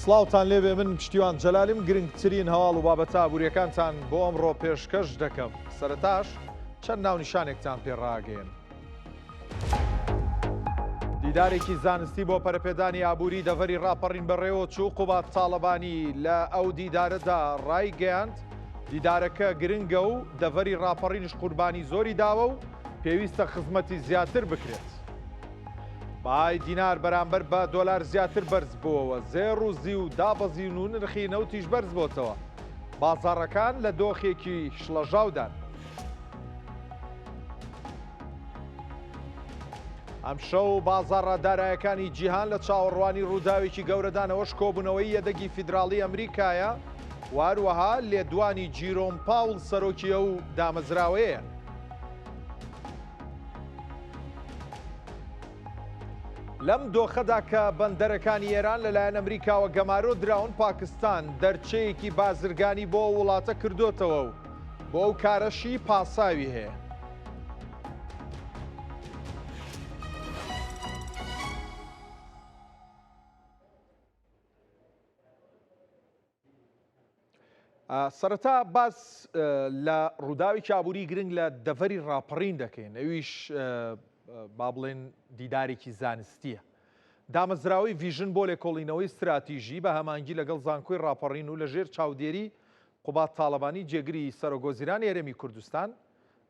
سڵاوتان لێبێ من پشتیوان جەلالیم گرنگترین هەواڵ و بابەتە ئابوووریەکانتان بۆ ئەمڕۆ پێشکەش دەکەم. سەرەتاش چەند ناونیشانێکتان پێڕاگەین. دیدارێکی زانستی بۆ پەرەپێدانی ئابووری دەڤەری ڕاپەڕین بەڕێوە چوو قوبات تاڵەبانی لە ئەو دیدارەدا ڕایگەیاند. دیدارەکە گرنگە و دەڤەری ڕاپەڕینش قوربانی زۆری داوە و پێویستە خزمەتی زیاتر بکرێت. بای دینار بەرامبەر بە دۆلار زیاتر بەرز بووەوە، زێڕ و زی و دابەزین و نرخی نەوتیش بەرز بۆتەوە. بازاڕەکان لە دۆخێکی شڵەژاودان. ئەم شەو بازاڕە دارایەکانی جیهان لە چاوەڕوانی ڕووداوێکی گەورەدانەوەش کۆبوونەوەی یەدەگی فیدراڵی ئەمریکایە، واروەها لێدوانی جیرۆم پاوڵ سەرۆکیە و دامەزراوەیە. لەم دۆخەدا کە بەندەرەکانی ئێران لەلایەن ئەمریکاوە گەمارۆ دراون، پاکستان دەرچەیەکی بازرگانی بۆ وڵاتە کردوتەوە و بۆ ئەو کارەشی پاساوی هەیە. سەرەتا باس لە ڕووداوی ئابووری گرنگ لە دەڤەری ڕاپەڕین دەکەین، ئەویش با بڵێن دیدارێکی زانستیە. دامەزراوەی ڤیژن بۆ لێکۆڵینەوەی استراتیژی بە هەمانگی لەگەڵ زانکۆی ڕاپەڕین و لەژێر چاودێری قوبات تاڵەبانی جێگری سەرۆگۆزیرانی هەرێمی کوردستان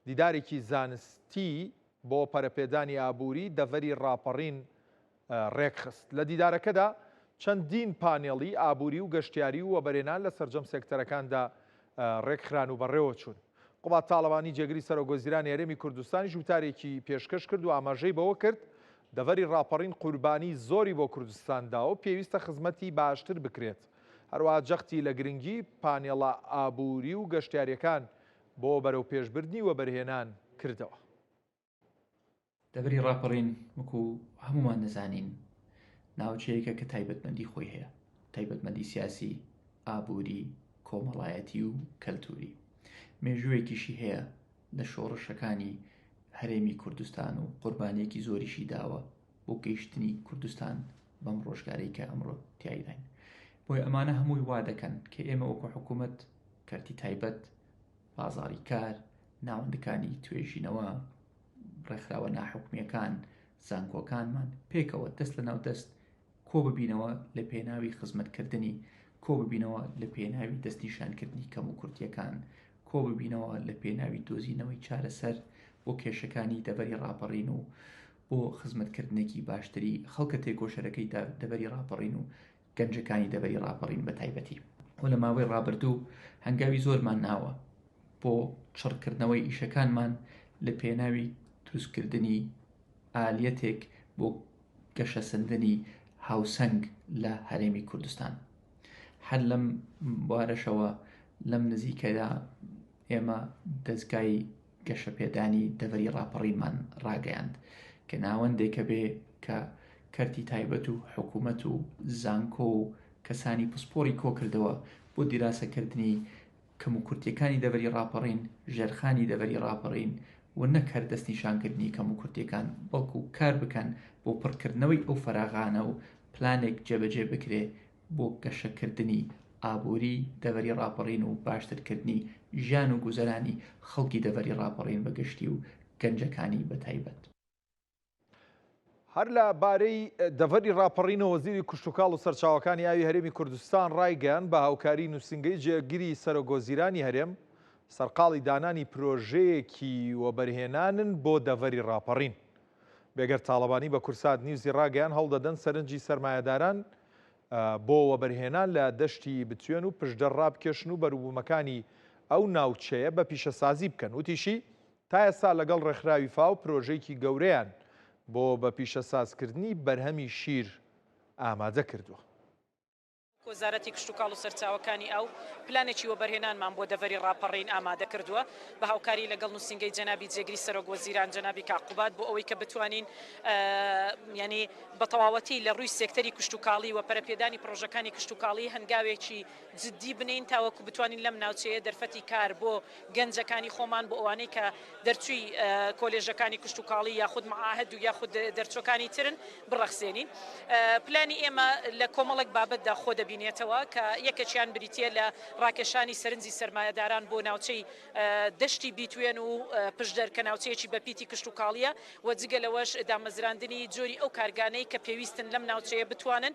دیدارێکی زانستی بۆ پەرەپێدانی ئابووری دەڤەری ڕاپەڕین ڕێکخست. لە دیدارەکەدا چەندین پانێڵی ئابووری و گەشتیاری و وەبەرهێنان لە سەرجەم سێکتەرەکاندا ڕێکخران و بەڕێوە چوون. قوبات تاڵەبانی جێگری سەرۆگۆزیرانی هەرێمی کوردستانی ژووتارێکی پێشکەش کرد و ئاماژەی بەوە کرد دەڤەری ڕاپەڕین قوربانی زۆری بۆ کوردستاندا و پێویستە خزمەتی باشتر بکرێت. هەروەها جەختی لە گرنگی پانێڵە ئابووری و گەشتیاریەکان بۆ بەرەو پێشبردنی وەبەرهێنان کردەوە. دەڤەری ڕاپەڕین وەکو هەمومان دەزانین ناوچەیەکە کە تایبەتمەندی خۆی هەیە، تایبەتمەندی سیاسی، ئابووری، کۆمەڵایەتی و کەلتوری. مێژوویەکیشی هەیە لە شۆڕشەکانی هەرێمی کوردستان و قوربانیەکی زۆریشی داوە بۆ گەیشتنی کوردستان بەم ڕۆژگارەی کە ئەمڕۆ تیایداین. بۆی ئەمانە هەمووی وا دەکەن کە ئێمە وەکو حکوومەت کەرتی تایبەت، بازاڕی کار، ناوەندەکانی توێژینەوە، ڕێکخراوە ناحوکمیەکان، زانکۆکانمان پێکەوە دەست لە ناو دەست کۆ ببینەوە لە پێناوی خزمەتکردنی، کۆ ببینەوە لە پێناوی دەستنیشانکردنی کەم و کورتیەکان، کۆ ببینەوە لە پێناوی دۆزینەوەی چارەسەر بۆ کێشەکانی دەڤەری ڕاپەڕین و بۆ خزمەتکردنێکی باشتری خەڵکە تێکۆشەرەکەی دەڤەری ڕاپەڕین و گەنجەکانی دەڤەری ڕاپەڕین بە تایبەتی. و لە ماوەی ڕابردوو هەنگاوی زۆرمان ناوە بۆ چڕکردنەوەی ئیشەکانمان لە پێناوی دروستکردنی ئالیەتێک بۆ گەشەسەندنی هاوسەنگ لە هەرێمی کوردستان. هەر لەم بوارەشەوە لەم نزیکەدا ئێمە دەستگای گەشەپێدانی دەڤەری ڕاپەڕینمان ڕاگەیاند کە ناوەندێکە بێ کە کەرتی تایبەت و حکوومەت و زانکۆ و کەسانی پسپۆری کۆکردەوە بۆ دیراسەکردنی کەم و کورتیەکانی دەڤەری ڕاپەڕین، ژێرخانی دەڤەری ڕاپەڕین و نەکەر دەستنیشانکردنی کەم و کورتیەکان، بەڵکو کار بکەن بۆ پڕکردنەوەی ئەو فەراغانە و پلانێک جێبەجێ بکرێ بۆ گەشەکردنی ئابووری دەڤەری ڕاپەڕین و باشترکردنی ژیان و گوزەرانی خەڵکی دەڤەری ڕاپەڕین بەگشتی و گەنجەکانی بەتایبەت. هەر لە بارەی دەڤەری ڕاپەڕینەوە وەزیری کشتوکاڵ و سەرچاوەکانی ئاوی هەرێمی کوردستان ڕایگەیاند بە هاوکاری نووسنگەی جێگیری سەرۆگۆزیرانی هەرێم سەرقاڵی دانانی پرۆژەیەکی وەبەرهێنانن بۆ دەڤەری ڕاپەڕین. بێگەر تاڵەبانی بە کورسات نیوزی ڕاگەیان هەڵدەدەن سەرنجی سەرمایەداران بۆ وەبەرهێنان لە دەشتی بتوێن و پشدە ڕابکێشن و بەروبوومەکانی ئەو ناوچەیە بە پیشەسازی بکەن. وتیشی تا ئێستا لەگەڵ ڕێکخراوی فاو پرۆژەیەکی گەورەیان بۆ بە پیشەسازکردنی بەرهەمی شیر ئامادە کردووە. وەزارەتی کشتوکاڵ و سەرچاوەکانی ئەو پلانێکی وەبەرهێنانمان بۆ دەڤەری ڕاپەڕین ئامادە کردووە بە هاوکاری لەگەڵ نووسنگەی جەنابی جێگری سەرۆگۆزیران جەنابی کاقوبات بۆ ئەوەی کە بتوانین ینی بە تەواوەتی لە ڕووی سێکتەری کشتوکاڵی و پەرەپێدانی پرۆژەکانی کشتوکاڵی هەنگاوێکی جددی بنین تاوەکو بتوانین لەم ناوچەیە دەرفەتی کار بۆ گەنجەکانی خۆمان بۆ ئەوانەی کە دەرچووی کۆلێژەکانی کشتوکاڵی یاخود معاهد و یاخود دەرچۆکانی ترن بڕەخسێنین. پلانی ئێمە لە کۆمەڵێک بابەتدا خۆ دەبی دەبینێتەوە کە یەکەچیان بریتە لە ڕاکێشانی سەرنجی سەرمایەداران بۆ ناوچەی دەشتی بیتوێن و پشدەر کە ناوچەیەکی بەپیتی کشت و کاڵیە و جگە لەوەش دامەزراندنی جۆری ئەو کارگانەی کە پێویستن لەم ناوچەیە بتوانن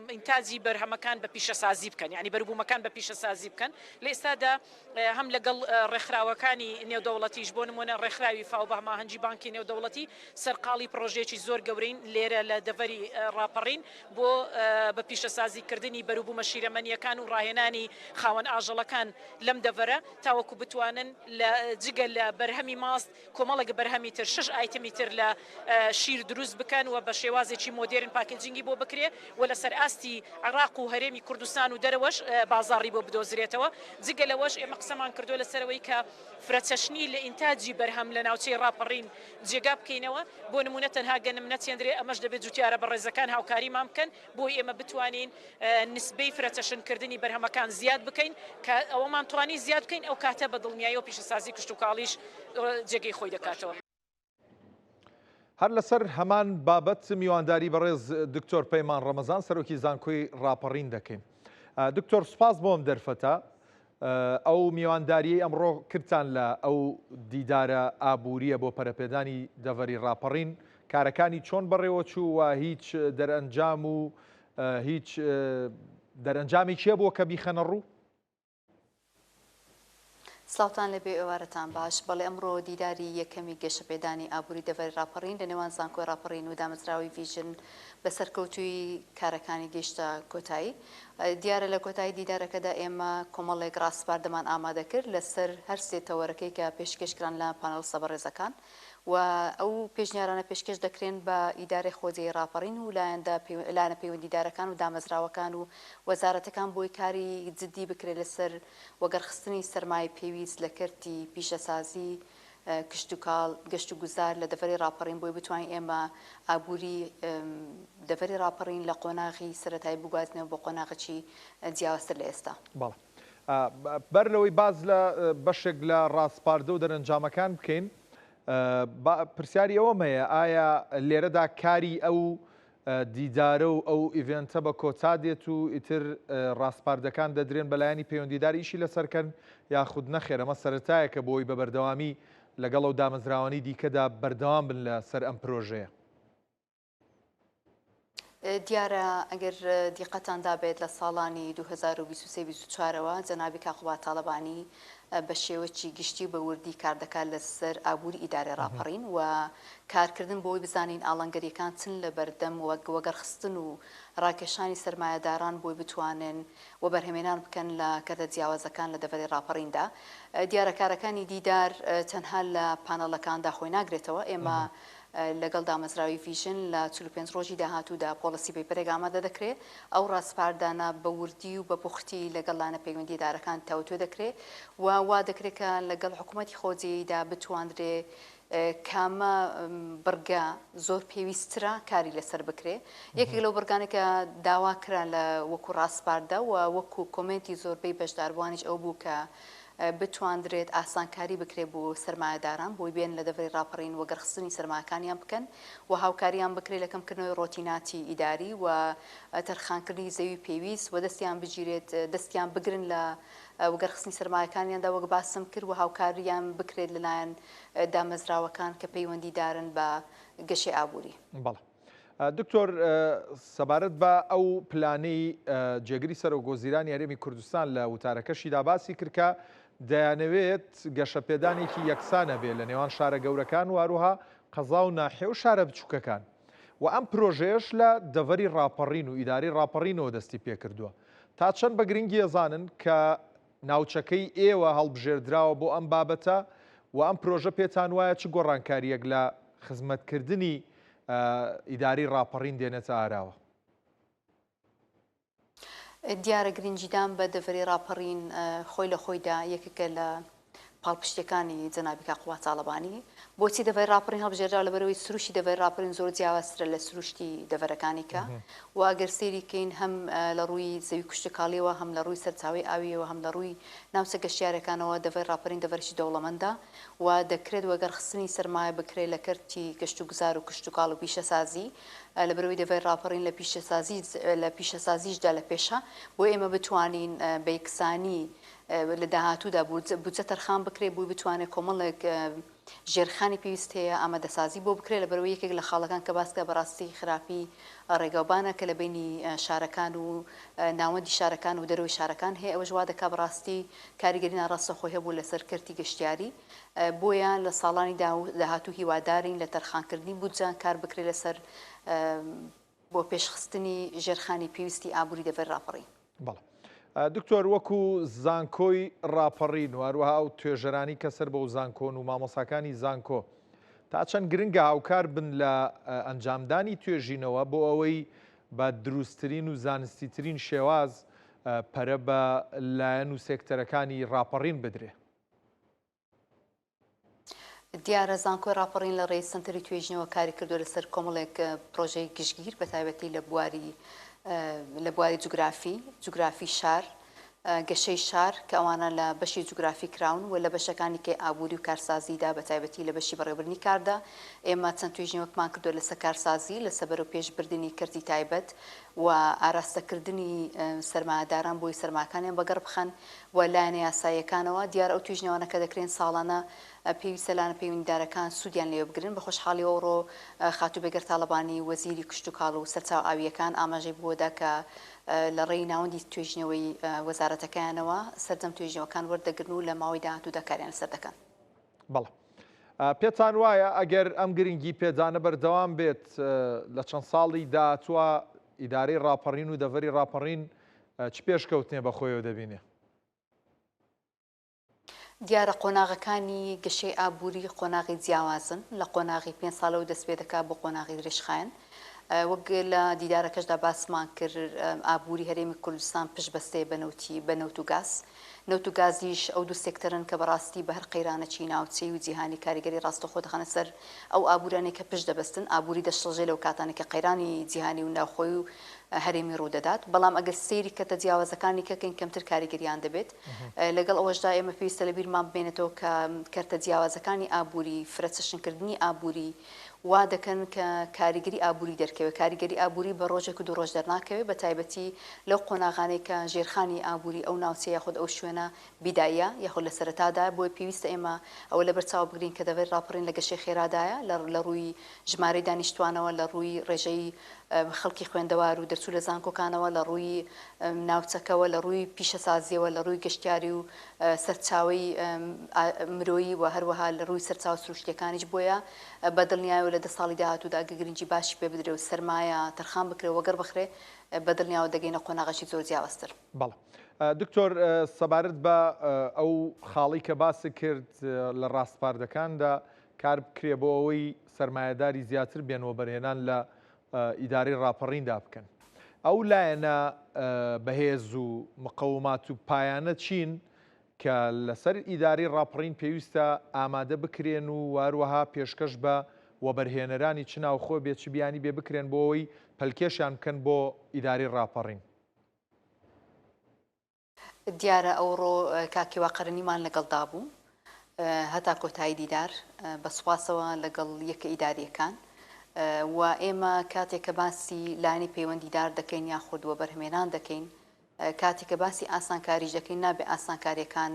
ئینتاجی بەرهەمەکان بە پیشەسازی بکەن یعنی بەربوومەکان بە پیشەسازی بکەن لە ئێستادا هەم لەگەڵ ڕێکخراوەکانی نێودەوڵەتیش بۆ نمونە ڕێکخراوی فاو بە هەماهەنگی بانکی نێودەوڵەتی سەرقاڵی پرۆژێکی زۆر گەورەین لێرە لە دەڤەری ڕاپەڕین بۆ بە پیشەسازیکردنی بەروبوومە شیرەمەنیەکان و ڕاهێنانی خاوەن ئاژەڵەکان لەم دەڤەرە تاوەکو بتوانن لە جگە لە بەرهەمی ماست کۆمەڵێک بەرهەمی تر 6 ئایتەمی تر لە شیر دروست بکەن و بە شێوازێکی مۆدێرن پاکێجینگی بۆ بکرێ و لەسەر ئاستی عراق و هەرێمی کوردستان و دەرەوەش بازاڕی بۆ بدۆزرێتەوە جگە لەوەش ئێمە قسەمان کردو لەسەرەوەی کە فرەچەشنی لە ئینتاجی بەرهەم لە ناوچەی ڕاپەڕین جێگا بکەینەوە بۆ نمونە تەنها گەنم نەچێندرێ ئەمەش دەبێت جوتیارە بە ڕێزەکان هاوکاریمان بکەن بۆی ئێمە بتوانین نسبەی فرەچەشنکردنی بەرهەمەکان زیاد بکەین کە ئەوەمان توانی زیاد بکەین ئەو کاتە بە دڵنیایی و پیشەسازی کشت و کاڵیش جێگەی خۆی دەکاتەوە. هەر لەسەر هەمان بابەت میوانداری بەڕێز دکتۆر پەیمان ڕەمەزان سەرۆکی زانکۆی ڕاپەڕین دەکەین. دکتۆر سوپاس بۆم دەرفەتە ئەو میوانداریەی ئەمڕۆ کردتان لە ئەو دیدارە ئابووریە بۆ پەرەپێدانی دەڤەری ڕاپەڕین کارەکانی چۆن بەڕێوە چوو و هیچ دەرئەنجام و هیچ دەرئەنجامی چیە بۆ کە بیخەنە ڕوو؟ سلااوتان لەبێ ئێوارەتان باش بەڵێ ئەمڕۆ دیداری یەکەمی گەشەپێدانی ئابووری دەڤەری ڕاپەڕین لە نێوان زانکۆی ڕاپەڕین و دامەزراوی ڤیژن بە سەرکەوتووی کارەکانی گەیشتە کۆتایی دیارە لە کۆتایی دیدارەکەدا ئێمە کۆمەڵێک ڕاستپاردەمان ئامادە کرد لەسەر هەر سێ تەوەرەکەی کە پێشکەشکران لە پانەڵ سەبەڕێزەکان و ئەو پێشنیارانە پێشکەش دەکرێن بە ئیدارەی خۆجێی ڕاپەڕین و لایەنە پەیوەندیدارەکان و دامەزراوەکان و وەزارەتەکان بۆی کاری جددی بکرێت لەسەر وەگەرخستنی سەرمای پێویست لە کەرتی پیشەسازی کشت و کاڵ گەشت و گوزار لە دەڤەری ڕاپەڕین بۆی بتوانین ئێمە ئابووری دەڤەری ڕاپەڕین لە قۆناغی سەرەتایی بگوازنەوە بۆ قۆناغێکی جیاوازتر لە ئێستا. بەڵێ بەر لەوەی باز لە بەشێک لە ڕاستپاردە و دەرەنجامەکان بکەین پرسیاری ئەوەمەیە ئایا لێرەدا کاری ئەو دیدارە و ئەو ئیڤێنتە بە کۆتا دێت و ئیتر ڕاستپاردەکان دەدرێن بەلایانی پەیوەندیدار ئیشی لەسەرکەن یاخود نەخێر ئەمە سەرەتایە کە بۆی بە بەردەوامی لەگەڵ ئەو دامەزراوانی دیکەدا بەردەوام بن لەسەر ئەم پرۆژەیە؟ دیارە ئەگەر دیقەتاندا بێت لە ساڵانی 2023-24ەوە جەنابی کاقوبات تاڵەبانی بە شێوەی گشتی بە وردی کار دەکات لەسەر ئابووری ئیدارەی ڕاپەڕین و کارکردن بۆی بزانین ئاڵنگەریەکان چن لە بەردەم وەگەرخستن و ڕاکێشانی سەرمایەداران بۆی بتوانن و بەرهەمێنان بکەن لە کەرتە جیاوازەکان لە دەڤەری ڕاپەڕیندا. دیارە کارەکانی دیدار تەنها لە پانەڵەکاندا خۆی ناگرێتەوە ئێمە لەگەڵ دامەزراوی ڤیژن لە 45 ڕۆژی داهاتوودا پۆلیسی پێپەرێک ئامادە دەکرێت ئەو ڕاستپاردانە بە وردی و بە پوختی لەگەڵ پەیوەندیدارەکان تەوتۆ دەکرێت و وا دەکرێت کە لەگەڵ حکوومەتی خۆجێیدا بتواندرێ کامە بڕگە زۆر پێویسترە کاری لەسەر بکرێ. یەکێک لەو بڕگانێکە داوا کرا لە وەکو ڕاستپاردە و وەکو کۆمنتی زۆربەی بەشداربوانیش ئەو بوو کە بتواندرێت ئاسانکاری بکرێت بۆ سەرمایەداران بۆی بێن لە دەڤەری ڕاپەڕین وەگەرخستنی سەرمایەکانیان بکەن و هاوکاریان بکرێت لە کەمکردنەوەی ڕۆتیناتی ئیداری و تەرخانکردنی زەوی پێویست و دەستیان بگیرێت دەستیان بگرن لە وەگەرخستنی سەرمایەکانیاندا وەک باسم کرد و هاوکاریان بکرێت لەلایەن دامەزراوەکان کە پەیوەندیدارن بە گەشەی ئابووری. بەڵێ دکتۆر سەبارەت بە ئەو پلانەی جێگری سەرۆکۆزیرانی هەرێمی کوردستان لە وتارەکەشیدا باسی کردکە دەیانەوێت گەشەپێدانێکی یەکسانە بێت لە نێوان شارە گەورەکان و هەروەها قەزا و ناحیە و شارە بچووکەکان و ئەم پرۆژەیەش لە دەڤەری ڕاپەڕین و ئیداری ڕاپەڕینەوە دەستی پێ کردووە. تا چەند بە گرنگی ئەزانن کە ناوچەکەی ئێوە هەڵبژێردراوە بۆ ئەم بابەتە و ئەم پرۆژە پێتان وایە چ گۆڕانکاریەک لە خزمەتکردنی ئیداری ڕاپەڕین دێنێتە ئاراوە؟ دیارە گرنگیدان بە دەڤەری ڕاپەڕین خۆی لە خۆیدا یەکێکە لە پاڵپشتەکانی جەنابی کاقوبا تاڵەبانی بۆچی دەڤەر راپڕین هەڵبژێرا لەبەرەوەی سروشی دەڤەر راپڕین زۆر جیاوازترە لە سروشتی دەڤەرەکانی کە و ئەگەر سێری کەین هەم لە ڕووی زەوی کوشتەکاڵیەوە هەم لە ڕووی سەرچاوی ئاویەوە هەم لە ڕووی ناوچە گەشتیارەکانەوە دەڤەر راپڕین دەڤەرشی دەوڵەمەندە و دەکرێت وەگەر خستنی سەرمایە بکرێت لە کەرتی گەشت و گوزار و کشتتوکاڵ و پیشەسازی لەبەرەوەی دەڤەر راپڕین لە پیشەسازیشدا لە پێشە بۆ ئێمە بتوانین بە یەکسانی لە داهاتوودا بودجە تەرخان بکرێت بووی بتوانێت کۆمەڵێک ژێرخانی پێویست هەیە ئامادەسازی بۆ بکرێت لەبەرەوەی یەکێک لە خاڵەکان کە باسکە بەڕاستی خراپی ڕێگاوبانە کە لە بینی شارەکان و ناوەندی شارەکان و دەرەوەی شارەکان هەیە ئەوە وا دەکا بەڕاستی کاریگەری ناڕاستەخۆی هەبوو لەسەر کەرتی گەشتیاری بۆیان لە ساڵانی داهاتوو هیوادارین لە تەرخانکردنی بودجان کار بکرێت لەسەر بۆ پێشخستنی ژێرخانی پێویستی ئابووری دەڤەر راپەڕین. دکتۆر وەکو زانکۆی ڕاپەڕین و هەروەها ئەو توێژەرانی کە سەر بە و زانکۆن و مامۆساکانی زانکۆ تا چەند گرنگە هاوکار بن لە ئەنجامدانی توێژینەوە بۆ ئەوەی بە دروستترین و زانستیترین شێواز پەرە بە لایەن و سێکتەرەکانی ڕاپەڕین بدرێ. دیارە زانکۆی ڕاپەڕین لە ڕێی سنتەری توێژینەوە کاری کردو لەسەر کۆمەڵێک پرۆژەی گشتگیر بە تایبەتی لە بواری جوگرافی شار گەشەی شار کە ئەوانە لە بەشی جوگرافی کراون و لە بەشەکانی کە ئابووری و کارسازیدا بە تایبەتی لە بەشی بەڕێوەبردنی کاردا ئێمە چەند توێژینەوەکمان کردو لەسەر کارسازی لە سەبەر و پێشبردننی کردی تایبەت و ئاراستەکردنی سەرمایهداران بۆی سەرماکانیان بەگەڕ بخەن و لایەنە یاساییەکانەوە دیارە ئەو توێژینەوەانە کە دەکرێن ساڵانە پێویستە لایەنە پەیوەندیدارەکان سوودیان لێ بگرن بە خۆشحاڵیەوە ڕۆ خاتوبێگەر تاڵەبانی وەزیری کشتتوکاڵ و سەرچاو ئاویەکان ئاماژەی بۆدا کە لە ڕێی ناوەندی توێژینەوەی وەزارەتەکانەوە سەردەم توێژینەوەکان وەردەگرن و لە ماوەی داهاتوودا کاریان لەسەر دەکەن. بەڵێ پێتان وایە ئەگەر ئەم گرنگی پێدانە بەردەوام بێت لە چەند ساڵی داهاتووە ئیدارەی ڕاپەڕین و دەڤەری ڕاپەڕین چ پێشکەوتنێ بەخۆیەوە دەبینێ؟ دیارە قۆناغەکانی گەشەی ئابووری قۆناغی جیاوازن لە قۆناغی 5 ساڵەوە دەست پێ دەکات بۆ قۆناغی درێژخایەن وەک لە دیدارەکەشدا باسمان کرد ئابووری هەرێمی کوردستان پشتبەستەیە بە نەوت و گاز. نەوت و گازیش ئەو دوو سێکتەرن کە بەڕاستی بە هەر قەیرانەکی ناوچەی و جیهانی کاریگەری ڕاستەخۆ دەخەنە سەر ئەو ئابوورانێک کە پشت دەبەستن ئابووری دەشڵژێ لەو کاتانێک کە قەیرانی جیهانی و ناوخۆی و هەرێمی ڕوودەدات بەڵام ئەگەر سەیری کەتە جیاوازەکانی کەکەین کەمتر کاریگەریان دەبێت لەگەڵ ئەوەشدا ئێمە پێویستە لە بیرمان بمێنێتەوە کە کەرتە جیاوازەکانی ئابووری فرەچەشنکردنی ئابووری وا دەکەن کە کاریگەری ئابووری دەرکەوێت کاریگەری ئابووری بە ڕۆژێک و دوو ڕۆژ دەرناکەوێت بە تایبەتی لەو قۆناغانەی کە ژێرخانی ئابووری ئەو ناوچەیە یاخود ئەو شوێنە بیدایە یاخود لە سەرەتادا بۆی پێویستە ئێمە ئەوە لە بەرچاو بگرین کە دەبێت ڕاپەڕین لە گەشەی خێرادایە لە ڕووی ژمارەی دانیشتوانەوە لە ڕووی ڕێژەی خەڵکی خوێندەوار و دەرچوو لە زانکۆکانەوە لە ڕووی ناوچەکەەوە لە ڕووی پیشەسازیەوە لە ڕووی گەشتیاری و سەرچاوی مرۆیی و هەروەها لە ڕووی سەرچاو سروشتیەکانیش بۆیە بەدڵنیایەوە لە 10 ساڵی داهاتوودا گرنگی باشی پێ بدرێ و سەرمایە تەرخان بکرێ وەگەڕ بخرێ بەدڵنیاوە دەگەینە قۆناغەشی زۆر جیاوازتر. بەڵێ دکتۆر سەبارەت بە ئەو خاڵی کە باسی کرد لە ڕاستپاردەکاندا کار بکرێ بۆ ئەوەی سەرمایەداری زیاتر بێنەوە بەرهێنان لە ئیدارەی ڕاپەڕیندا بکەن ئەو لایەنە بەهێز و مقەومات و پایانە چین کە لەسەر ئیدارەی ڕاپەڕین پێویستە ئامادە بکرێن و واروەها پێشکەش بە وەبەرهێنەرانی چناوخۆ بێت بیانی بێ بکرێن بۆ ئەوەی پەلکێشیان بکەن بۆ ئیدارەی ڕاپەڕین. دیارە ئەوڕۆ کاکیوا قەرنیمان لەگەڵدا بوو هەتا کۆتایی دیدار بە سوپاسەوە لەگەڵ یەکە ئیداریەکان و ئێمە کاتێک کە باسی لانی پەیوەندیدار دەکەین یاخود وە بەرهەمێنان دەکەین کاتێک کە باسی ئاسانکاریش دەکەین نابێ ئاسانکاریەکان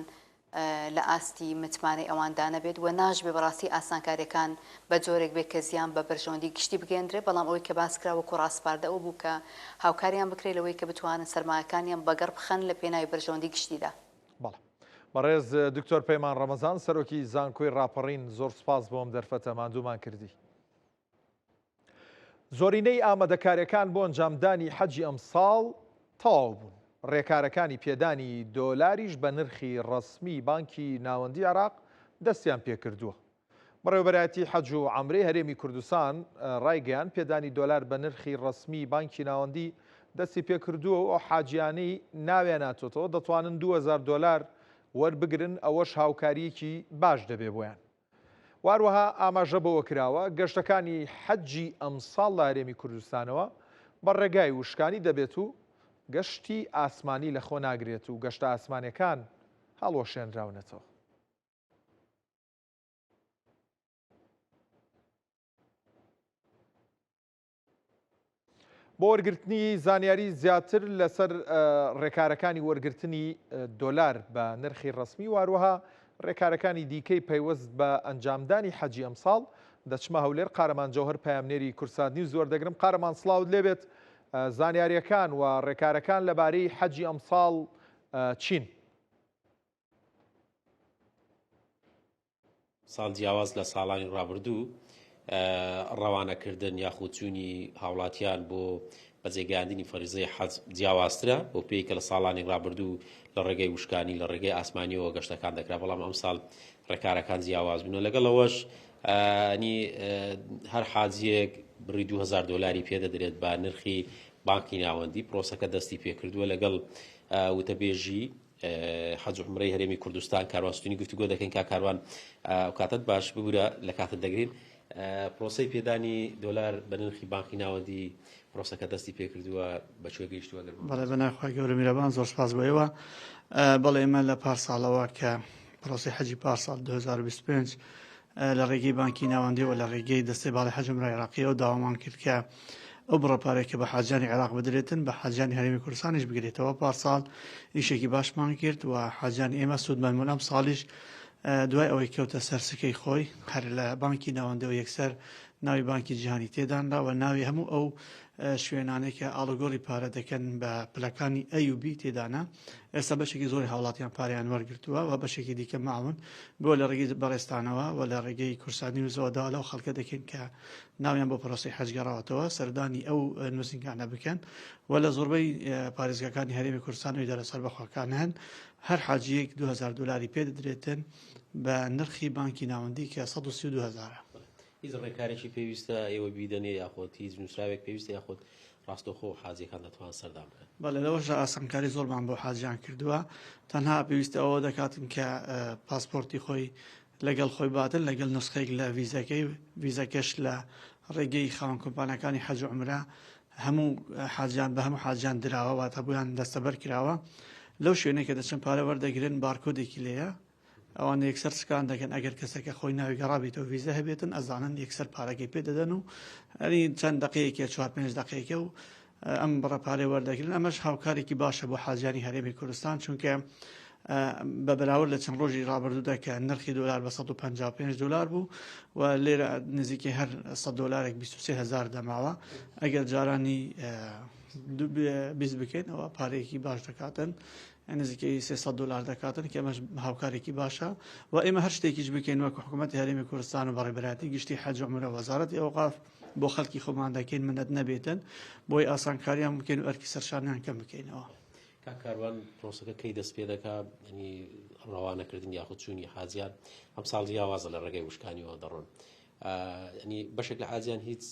لە ئاستی متمانەی ئەواندا نەبێت و ناژبێ بەڕاستی ئاسانکاریەکان بە جۆرێک بێت کە زیان بە بەرژەوەندی گشتی بگەێنرێ بەڵام ئەوەی کە باس کرا وەکو ڕاستپاردە ئەو بوو کە هاوکاریان بکرێت لەوەی کە بتوانن سەرمایەکانیان بەگەڕ بخەن لە پێناوی بەرژەوەندی گشتیدا. بەڵێ بەڕێز دکتۆر پەیمان ڕەمەزان سەرۆکی زانکۆی ڕاپەڕین زۆر سوپاس بۆم دەرفەتە ماندوومان کردی. زۆرینەی ئامادەکاریەکان بۆ ئەنجامدانی حەجی ئەم ساڵ تەواو بوون. ڕێکارەکانی پێدانی دۆلاریش بە نرخی ڕەسمی بانکی ناوەندی عێراق دەستیان پێکردووە. بەڕێوەبەرایەتی حەج و عەمرەی هەرێمی کوردستان ڕایگەیان پێدانی دۆلار بە نرخی ڕەسمی بانکی ناوەندی دەستی پێکردووە و ئەو حاجیانەی ناوێناتۆتەوە دەتوانن 2000 دۆلار وەربگرن ئەوەش هاوکاریەکی باش دەبێ بۆیان. واروەها ئاماژە بەوە کراوە گەشتەکانی حەجی ئەمساڵ لە هەرێمی کوردستانەوە بە ڕێگای وشکانی دەبێت و گەشتی ئاسمانی لە خۆ ناگرێت و گەشتە ئاسمانیەکان هەڵوەشێنراونەتەوە. بۆ وەرگرتنی زانیاری زیاتر لەسەر ڕێکارەکانی وەرگرتنی دۆلار بە نرخی ڕسمی واروەها ڕێکارەکانی دیکەی پەیوەست بە ئەنجامدانی حەجی ئەمساڵ دەچمە هەولێر. قارەمان جەوهەر پایامنێری کورسات نیوز وەردەگرم. قارەمان سڵاوت لێبێت، زانیاریەکان و ڕێکارەکان لەبارەی حەجی ئەمساڵ چین؟ ساڵ جیاواز لە ساڵانی ڕابردوو ڕەوانەکردن یاخود چوونی هاوڵاتیان بۆ بەجێگەیاندنی فەریزەی حەج جیاوازترە بۆ پێی کە لە ساڵانی ڕابردوو لە ڕێگەی وشکانی لە ڕێگەی ئاسمانیەوە گەشتەکان دەکرا، بەڵام ئەم ساڵ ڕێکارەکان جیاواز بوون. لەگەڵەوەش هەر حاجیەک بڕی 2000 دۆلاری پێدەدرێت بە نرخی بانکی ناوەندی. پرۆسەکە دەستی پێکردووە لەگەڵ وتەبێژی حەج و عومرەی هەرێمی کوردستان. کاروانستونی گفتوگۆ دەکەین کا کاروان کاتت باش ببوورە لە کاتت دەگرین. پرۆسەی پێدانی دۆلار بە نرخی بانکی ناوەندی پرۆسەکە دەستی پێکردووە بەکوێ گەیشتووە؟ بەڵێ بەناخوای گەورە میرەبان زۆر سپاس بۆیەوە. بەڵێ ئێمە لە پارساڵەوە کە پرۆسی حەجی پارساڵ 2025 لە ڕێگەی بانکی ناوەندیەوە لە ڕێگەی دەستەی باڵی حەج عومرە عێراقیەوە داوامان کرد کە ئەو بڕەپارێک کە بە حاجانی عێراق بدرێتن بە حاجانی هەرێمی کوردستانیش بگرێتەوە. پارساڵ ئیشێکی باشمان کرد و حاجانی ئێمە سوودمەندبوون. ئەم ساڵیش دوای ئەوەی کەوتە سەرسکەی خۆی هەر لە بانکی ناوەندەوە یەکسەر ناوی بانکی جیهانی تێدانرا و ناوی هەموو ئەو شوێنانەی کە ئاڵۆگۆڕی پارە دەکەن بە پلەکانی ئەیوب تێدانا. ئێستا بەشێکی زۆری هاوڵاتیان پاریان وەرگرتووە و بەشێکی دیکە ماون بۆ لە ڕێگەی بەڕێستانەوە و لە ڕێگەی کورسانی وزەوەدا لەو خەڵکە دەکەین کە ناویان بۆ پرۆسی حەج گەڕاوەتەوە سەردانی ئەو نووسینگانە بکەن و لە زۆربەی پارێزگاکانی هەرێمی کوردستانەوەی دەرەسەر بەخواکان هەن. هەر حاجیەک 2000 دۆلاری پێدەدرێتن بە نرخی بانکی ناوەندی کە 132,000. هیچ ڕێکارێکی پێویستە ئێوە بیدەنێ یاخۆت هیچ نووسراوێک پێویستە یاخۆت ڕاستەوخۆ حاجیەکان دەتوان سەردان بکەن؟ بەڵێ لەوەش ئاسانکاری زۆرمان بۆ حاجیان کردووە. تەنها پێویستە ئەوە دەکاتن کە پاسپۆرتی خۆی لەگەڵ خۆی باتن لەگەڵ نسخەیەک لە ڤیزەکەش لە ڕێگەی خاوەن کۆمپانیەکانی حەج و عومرە هەموو حاجیان بە هەموو حاجیان دراوە واتە بۆیان دەستەبەر کراوە. لەو شوێنەی کە دەچن پارە وەردەگرن بارکۆدێکی لێیە ئەوان یەکسەر سکان دەکەن. ئەگەر کەسێکە خۆی ناوی گەڕابێتەوە ڤیزە هەبێتن ئەزانن یەکسەر پارەکەی پێدەدەن و هەری چەند دقەیەکە 4-5 دقەیەکە و ئەم بڕەپارەی وەردەگرن. ئەمەش هاوکارێکی باشە بۆ حاجیانی هەرێمی کوردستان چونکە بە بەراورد لە چەند ڕۆژی ڕابردوودا کە نرخی دۆلار بە 155 دلار بوو و لێرە نزیکەی هەر 100 دلارێک 23,000 دەماوە. ئەگەر جارانی 20 بکەین ئەوە پارەیەکی باش دەکاتن، نزیکەی 300 دلار دەکاتن کە ئەمەش هاوکارێکی باشە و ئێمە هەر شتێکیش بکەین وەکو حکوومەتی هەرێمی کوردستان و بەڕێبەراتی گشتی حەج و عومرە وەزارەتی ئەوقاف بۆ خەڵکی خۆمان دەکەین منەت نەبێتن بۆی ئاسانکاریان بکەین و ئەرکی سەرشانیان کەم بکەینەوە. کاروان پرۆسەکە کەی دەست پێ دەکات ینی ڕەوانەکردن یاخود چوونی حاجیان ئەم ساڵ جیاوازە لە ڕێگەی وشکانیەوە دەڕۆن. ینی بەشێک لە حاجیان هیچ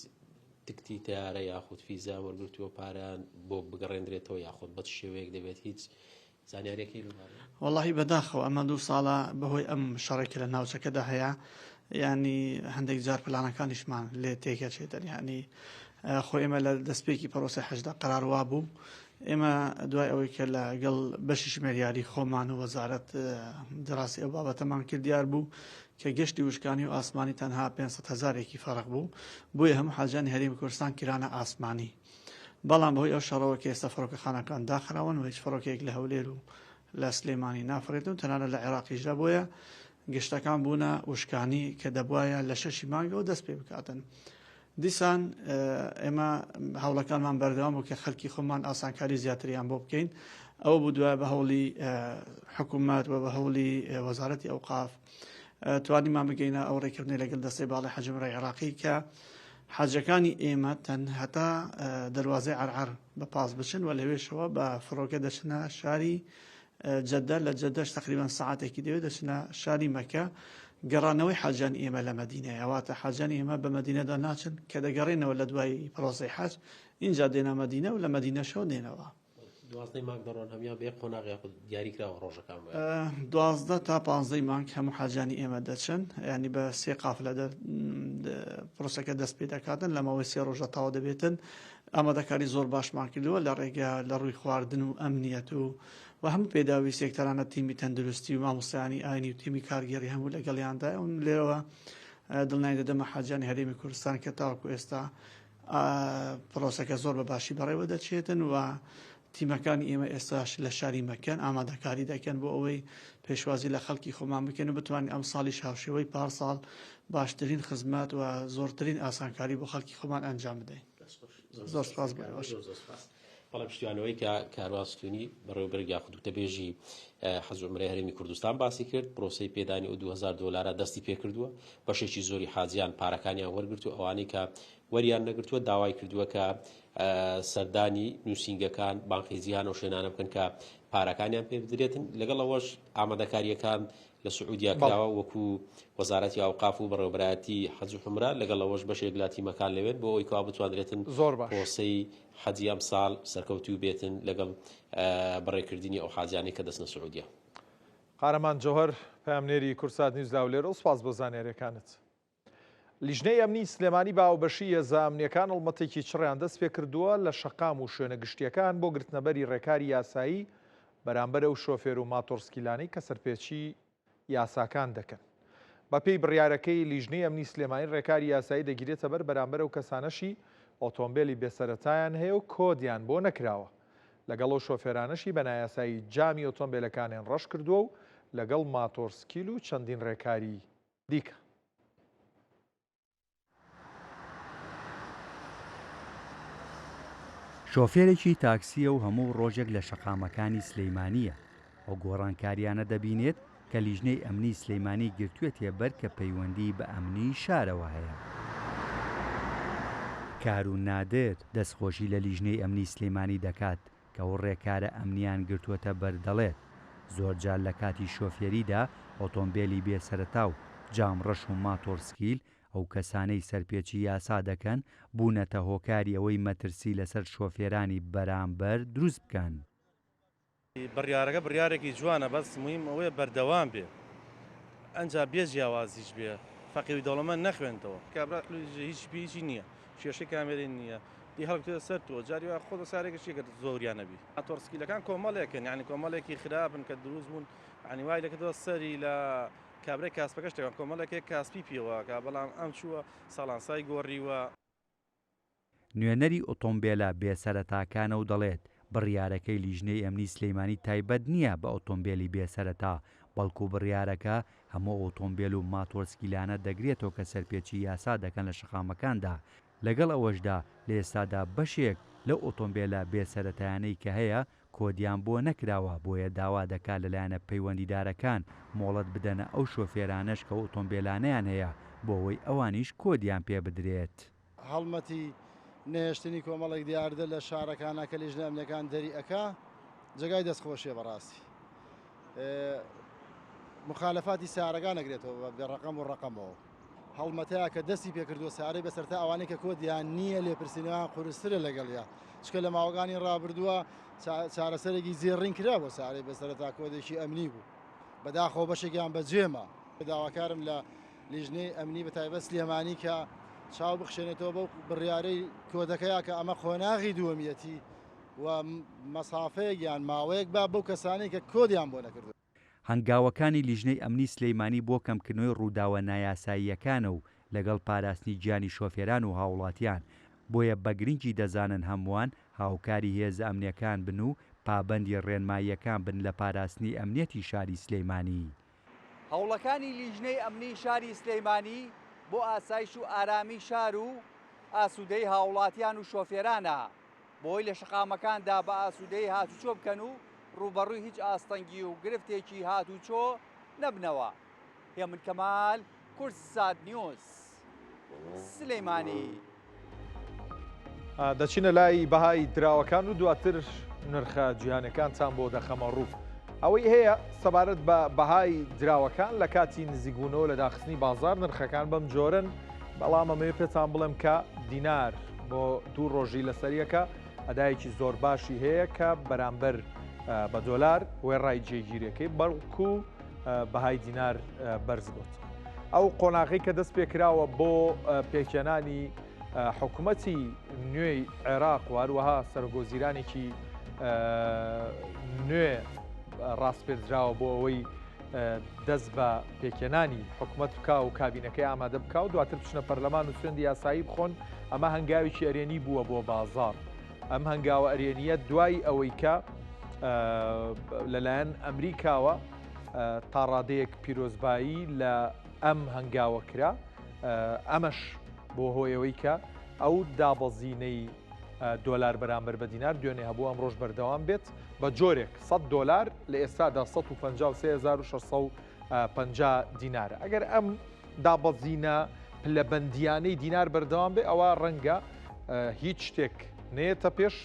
تکتی تیارە یاخود فیزا وەرگرتووە پارەیان بۆ بگەڕێنرێتەوە یاخود بە شێوەیەک دەبێت هیچ زانیارێکی؟ وەڵاهی بەداخەوە ئەمە 2 ساڵە بەهۆی ئەم شەڕێکی لە ناوچەکەدا هەیە ینی هەندێک جار پلانەکانیشمان لێ تێکەچێتن. ینی خۆ ئێمە لە دەستپێکی پرۆسی حەجدا قەراروا بوو ئێمە دوای ئەوەی کە لەگەڵ بەشی ژمێریاری خۆمان و وەزارەت دراسی ئەو بابەتەمان کرد دیار بوو کە گەشتی وشکانی و ئاسمانی تەنها 500,000 فەرق بوو بۆیە هەموو حاجانی هەرێمی کوردستان کرانە ئاسمانی. بەڵام بەهۆی ئەو شەڕەوە کە ئێستا فڕۆکەخانەکان داخراون و هیچ فڕۆکێک لە هەولێر و لە سلێمانی نافرێتون تەنانە لە عێراقیشدا بۆیە گەشتەکان بوونە وشکانی کە دەبوایە لە 6 مانگەوە دەست پێ بکاتن. دیسان ئێمە هەوڵەکانمان بەردەوام بوو کە خەڵکی خۆمان ئاسانکاری زیاتریان بۆ بکەین. ئەوە بوو دوای بە هەوڵی حکوومەت و بە هەوڵی وەزارەتی ئەوقاف توانیمان بگەینە ئەو ڕێکردنی لەگەڵ دەستەی باڵی حەج عومرە عێراقی کە حاجەکانی ئێمە هەتا دەواازەی عەرعەر بە پاس بچن و لەوێشەوە بە فڕۆکە دەچنە شاری جەدە لە جەدەش تقریبان ساعتێکی دەوێت دەچنە شاری مەکە. گەڕانەوەی حاجانی ئێمە لە مەدینەیە ئەواتە حاجانی ئێمە بە مەدینەدا ناچن کە دەگەڕێنەوە لە دوای پرۆسەی حەج اینجا دێنە مەدینە و لە مەدینەشەوە دێنەوە. 12 مانگ دەڕۆن هەمیان بێ قۆناغی دیاریکراوە ڕۆژەکان 12 تا 15 مانگ هەموو حاجانی ئێمە دەچن ینی بە سێ قافلە پرۆسەکە دەست پێ دەکاتن لەمەوەی سێ ڕۆژە تاوا دەبێتن ئامادەکاری زۆر باشمان کردووە لە ڕێگە لە ڕووی خواردن و ئەمنیەت و هەموو پێداوی سێکتەرانە تیمی تەندروستی و مامۆستایانی ئاینی و تیمی کارگەری هەموو لەگەڵیاندا لێرەوە دڵنیای دەدەمە حاجانی هەرێمی کوردستان کە تاوەکو ئێستا پرۆسەکە زۆر بە باشی بەڕێوە دەچێتن و تیمەکانی ئێمە ئێستاش لە شاری مەکەن ئامادەکاری دەکەن بۆ ئەوەی پێشوازی لە خەڵکی خۆمان بکەن و بتوانین ئەم ساڵی هاوشێوەی پارساڵ باشترین خزمەت و زۆرترین ئاسانکاری بۆ خەڵکی خۆمان ئەنجام بدەین. زۆر سپاس بەش. بەڵام پشتیوانەوەی کە کارواستونی بەڕێوەبەر یاخودوتە بێژی حەزب عومرەی هەرێمی کوردستان باسی کرد پرۆسەی پێدانی و 2000 دلار دەستی پێ کردووە بەشێکی زۆری حاجیان پارەکانیان وەرگرت و ئەوانەی کە وەریان نەگرتووە داوای کردووە کە سەردانی نووسینگەکان بانقیزیان و شوێنانە بکەن کە پارەکانیان پێ بدرێتن لەگەڵ ئەوەش ئامادەکاریەکان لە سعودیا کراوە وەکو وەزارەتی ئاوقاف و بەڕێوەبەرایەتی حەج و عومرە لەگەڵ ئەوەش بەشێک لە تیمەکان لەوێت بۆ ئەوەی کەوا بتوانرێتن پرۆسەی حەجی ئەم ساڵ سەرکەوتوو بێتن لەگەڵ بەڕێکردنی ئەو حاجیانی کە دەستنە سعودیا. قارەمان جۆهەر پامنێری کورسات نیوز لاولێرە و سپاس بۆ زانێریەکانت. لیژنەی ئەمنی سلێمانی باوبەشی هێزە ئەمنیەکان هەڵمەتێکی چڕیان دەست پێ کردووە لە شەقام و شوێنە گشتیەکان بۆ گرتنەبەری ڕێکاری یاسایی بەرامبەر ئەو شۆفێر و ماتۆرسکیلانی کە سەرپێچی یاساکان دەکەن. بەپێی بڕیارەکەی لیژنەی ئەمنی سلێمانی ڕێکاری یاسایی دەگیرێتە بەر بەرامبەر ئەو کەسانەشی ئۆتۆمبیلی بێسەرەتایان هەیە و کۆدیان بۆ نەکراوە. لەگەڵ ئەو شۆفێرانەشی بە نایاسایی جامی ئۆتۆمبیلەکانیان ڕەش کردووە و لەگەڵ ماتۆرسکیل و چەندین ڕێکاری دیکە. شۆفێرێکی تاکسیە و هەموو ڕۆژێک لە شەقامەکانی سلەیمانیە ئەو گۆڕانکاریانە دەبینێت کە لیژنەی ئەمنی سلەیمانی گرتووەتێ بەر کە پەیوەندی بە ئەمنی شارەوە هەیە. کار و نادر دەستخۆشی لە لیژنەی ئەمنی سلەیمانی دەکات کە ئەو ڕێکارە ئەمنیان گرتووەتە بەردەڵێت زۆرجار لە کاتی شۆفێریدا ئۆتۆمبیلی بێسەرەتا و جامڕەش و ماتۆرسکیل ئەو کەسانەی سەرپێچی یاسا دەکەن بوونەتە هۆکاری ئەوەی مەترسی لەسەر شۆفێرانی بەرامبەر دروست بکەن. بڕیارەکە بڕیارێکی جوانە بەس مهم ئەوەیە بەردەوام بێ ئەنجا بێ جیاوازیش بێ فەقیری دەوڵەمەند نەخوێنتەوە کابرا هیچ پێیی نییە شێشەی کامێرەی نییە دی هەڵکتە سەر تۆ جاری وا خۆ سارێکیشی کە زۆریانەبی ئاتۆرسکیلەکان کۆمەڵێکن یعنی کۆمەڵێکی خراپن کە دروست بوون عنی وای دەکەوە سەری لە کابرای کاسپەکەش دەکەن کۆمەڵێکی کاسپی پێوە کە بەڵام ئەم چووە ساڵانسای گۆڕیوە. نوێنەری ئۆتۆمبیلە بێسەرەتاکانە و دەڵێت بڕیارەکەی لیژنەی ئەمنی سلەیمانی تایبەت نییە بە ئۆتۆمبیلی بێسەرەتا بەڵکو بڕیارەکە هەموو ئۆتۆمبیل و ماتۆرسکیلانە دەگرێتەوە کە سەرپێچی یاسا دەکەن لە شەقامەکاندا لەگەڵ ئەوەشدا لە ئێستادا بەشێک لە ئۆتۆمبیلە بێسەرەتایانەی کە هەیە کۆدیان بۆ نەکراوە بۆیە داوا دەکات لەلایەنە پەیوەندیدارەکان مۆڵەت بدەنە ئەو شۆفێرانەش کە ئۆتۆمبیلانەیان هەیە بۆ ئەوەی ئەوانیش کۆدیان پێ بدرێت. هەڵمەتی نێشتنی کۆمەڵێک دیاردە لە شارەکانە کە لیژنە ئەمنیەکان دەری ئەکا جگای دەستخۆشیە بەڕاستی مخالەفاتی سیارەکان نەگرێتەوە بە ڕقم و ڕقمەوە هەڵمەتەیە کە دەستی پێکردووە سیارەی بەسەرتا ئەوانەی کە کۆدیان نییە لێپرسینەوە قورسترە لەگەڵیا چکە لە ماوەکانی ڕابردووە چارەسەرێکی زێڕین کرا بۆ سیارەی بەسەرتا کۆدێکی ئەمنی بوو بەداخۆ بەشێکیان بەجێمە داواکارم لە لیژنەی ئەمنی بەتایبەت سلێمانی کە چاو بخشێنێتەوە بەو بڕیارەی کۆدەکەیە کە ئەمە خۆناغی دووەمیەتی و مەسافەیەکیان ماوەیەک با بەو کەسانی کە کۆدیان بۆ نەکردو. هەنگاوەکانی لیژنەی ئەمنی سلەیمانی بۆ کەمکردنەوەی ڕووداوە نایاساییەکانە و لەگەڵ پاراستنی گیانی شۆفێران و هاوڵاتیان بۆیە بە گرنگی دەزانن هەمووان هاوکاری هێزە ئەمنیەکان بن و پابەندی ڕێنماییەکان بن لە پاراستنی ئەمنیەتی شاری سلەیمانی. هەوڵەکانی لیژنەی ئەمنی شاری سلەیمانی بۆ ئاسایش و ئارامی شار و ئاسوودەی هاوڵاتیان و شۆفێرانە بۆی لە شەقامەکاندا بە ئاسوودەی هاتوچۆ بکەن و ڕوبەڕووی هیچ ئاستەنگی و گرفتێکی هاتوچۆ نەبنەوە. هێمن کەمال کورسات نیوز سلەیمانی. دەچینە لای بەهای دراوەکان و دواتر نرخە جیهانەکانتان بۆ دەخەمە ڕوو. ئەوەی هەیە سەبارەت بە بەهای دراوەکان لە کاتی نزیکبوونەوە لە داخستنی بازار نرخەکان بەم جۆرن بەڵام ئەمەوێ پێتان بڵێم کە دینار بۆ 2 ڕۆژی لەسەریەکە ئەدایەکی زۆر باشی هەیە کە بەرامبەر بە دۆلار وێ ڕای جێگیریەکەی بەڵکو بەهای دینار بەرز بوت. ئەو قۆناغی کە دەست پێکراوە بۆ پێکێنانی حکوومەتی نوێی عێراق واروەها سەرگۆزیرانێکی نوێ ڕاستپێدراوە بۆ ئەوەی دەست بە پێکێنانی حکوومەت بکە و کابینەکەی ئامادە بکە و دواتر بچنە پەرلەمان و سوێندی یاسایی بخۆن. ئەمە هەنگاوێکی ئەرێنی بووە بۆ بازار. ئەم هەنگاوە ئەرێنیە دوای ئەوەی کە لەلایەن ئەمریکاوە تا ڕادەیەک پیرۆزبایی لە ئەم هەنگاوە کرا. ئەمەش بۆ هۆیەوەی کە ئەو دابەزینەی دۆلار بەرامبەر بە دینار دوێنێ هەبوو ئەمڕۆژ بەردەوام بێت بە جۆرێک 100 دۆلار لە ئێستادا 153650 دینارە. ئەگەر ئەم دابەزینە پلەبەندیانەی دینار بەردەوام بێ ئەوە ڕەنگە هیچ شتێک نێتە پێش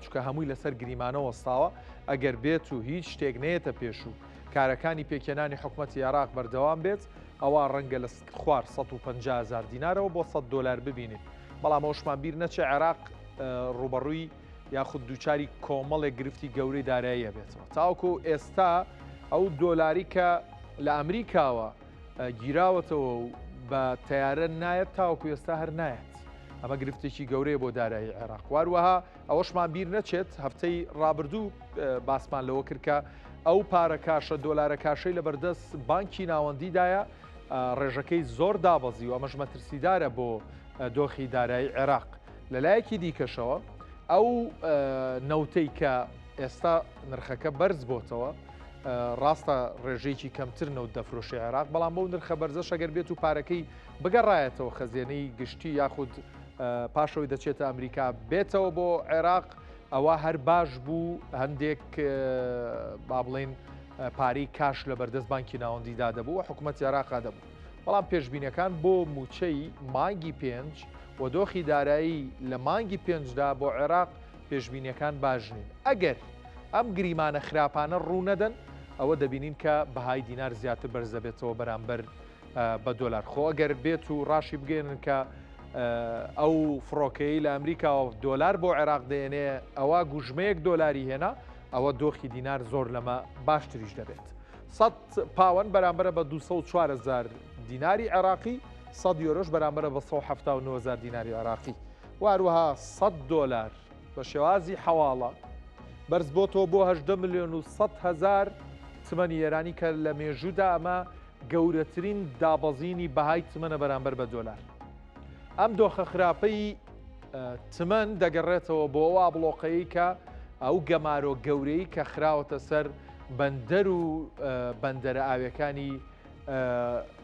چکە هەمووی لەسەر گریمانە وەستاوە. ئەگەر بێت و هیچ شتێک نێتە پێش و کارەکانی پێکێنانی حکوومەتی عێراق بەردەوام بێت ئەوە ڕەنگە لە خوار 150,000 دینارەوە بۆ 100 دۆلار ببینێت. بەڵام ئەوشمان بیر نەچێ عێراق ڕوبەڕووی یاخود دووچاری کۆمەڵێک گرفتی گەورەی داراییە بێتەوە. تاوکو ئێستا ئەو دۆلاری کە لە ئەمریکاوە گیراوەتەوە و بە تیارە نایەت تاوکو ئێستا هەر نایەت. ئەمە گرفتێکی گەورەیە بۆ دارایی عێراق. واروەها ئەوەشمان بیر نەچێت هەفتەی ڕابردوو باسمان لەوە کردکە ئەو پارە کاشە دۆلارە کاشەی لە بەردەست بانکی ناوەندیدایە ڕێژەکەی زۆر دابەزی و ئەمەش مەترسیدارە بۆ دۆخی دارایی عێراق. لەلایەکی دیکەشەوە ئەو نەوتەی کە ئێستا نرخەکە بەرز بۆتەوە ڕاستە ڕێژەیەکی کەمتر نەوت دەفرۆشی عێراق، بەڵام بەو نرخە بەرزە شەگەر بێت و پارەکەی بگەڕایەتەوە خەزیێنەی گشتی یاخود پاشەوەی دەچێتە ئەمریکا بێتەوە بۆ عێراق ئەوە هەر باش بوو هەندێک با بڵێن پارەی کاش لە بەردەست بانکی ناوەندیدا دەبوو و حکوومەتی عێراقا دەبوو. بەڵام پێشبینەکان بۆ موچەی مانگی 5 و دۆخی دارایی لە مانگی 5دا بۆ عێراق پێشبینیەکان باش نین. ئەگەر ئەم گریمانە خراپانە ڕوو نەدەن ئەوە دەبینین کە بەهای دینار زیاتر بەرز دەبێتەوە بەرامبەر بە دۆلار. خۆ ئەگەر بێت و ڕاشی بگەێنن کە ئەو فڕۆکەی لە ئەمریکا دۆلار بۆ عێراق دێنێ ئەوە گوژمەیەک دۆلاری هێنا ئەوە دۆخی دینار زۆر لەمە باشتریش دەبێت. 100 پاوەند بەرامبەرە بە 204,000 دیناری عێراقی، 100 یۆرۆش بەرامبەرە بە 179,000 دیناری عێراقی. واروەها 100 دۆلار بە شێوازی حەواڵە بەرز بۆتەوە بۆ 8,100,000 تمەنی ئێرانی کە لە مێژوودا ئەمە گەورەترین دابەزینی بەهای تمەنە بەرامبەر بە دۆلار. ئەم دۆخە خراپەی تمەن دەگەڕێتەوە بۆ ئەوە بڵۆقەیە کە ئەو گەمارۆ گەورەی کە خراوەتە سەر بەندەر و بەندەرە ئاویەکانی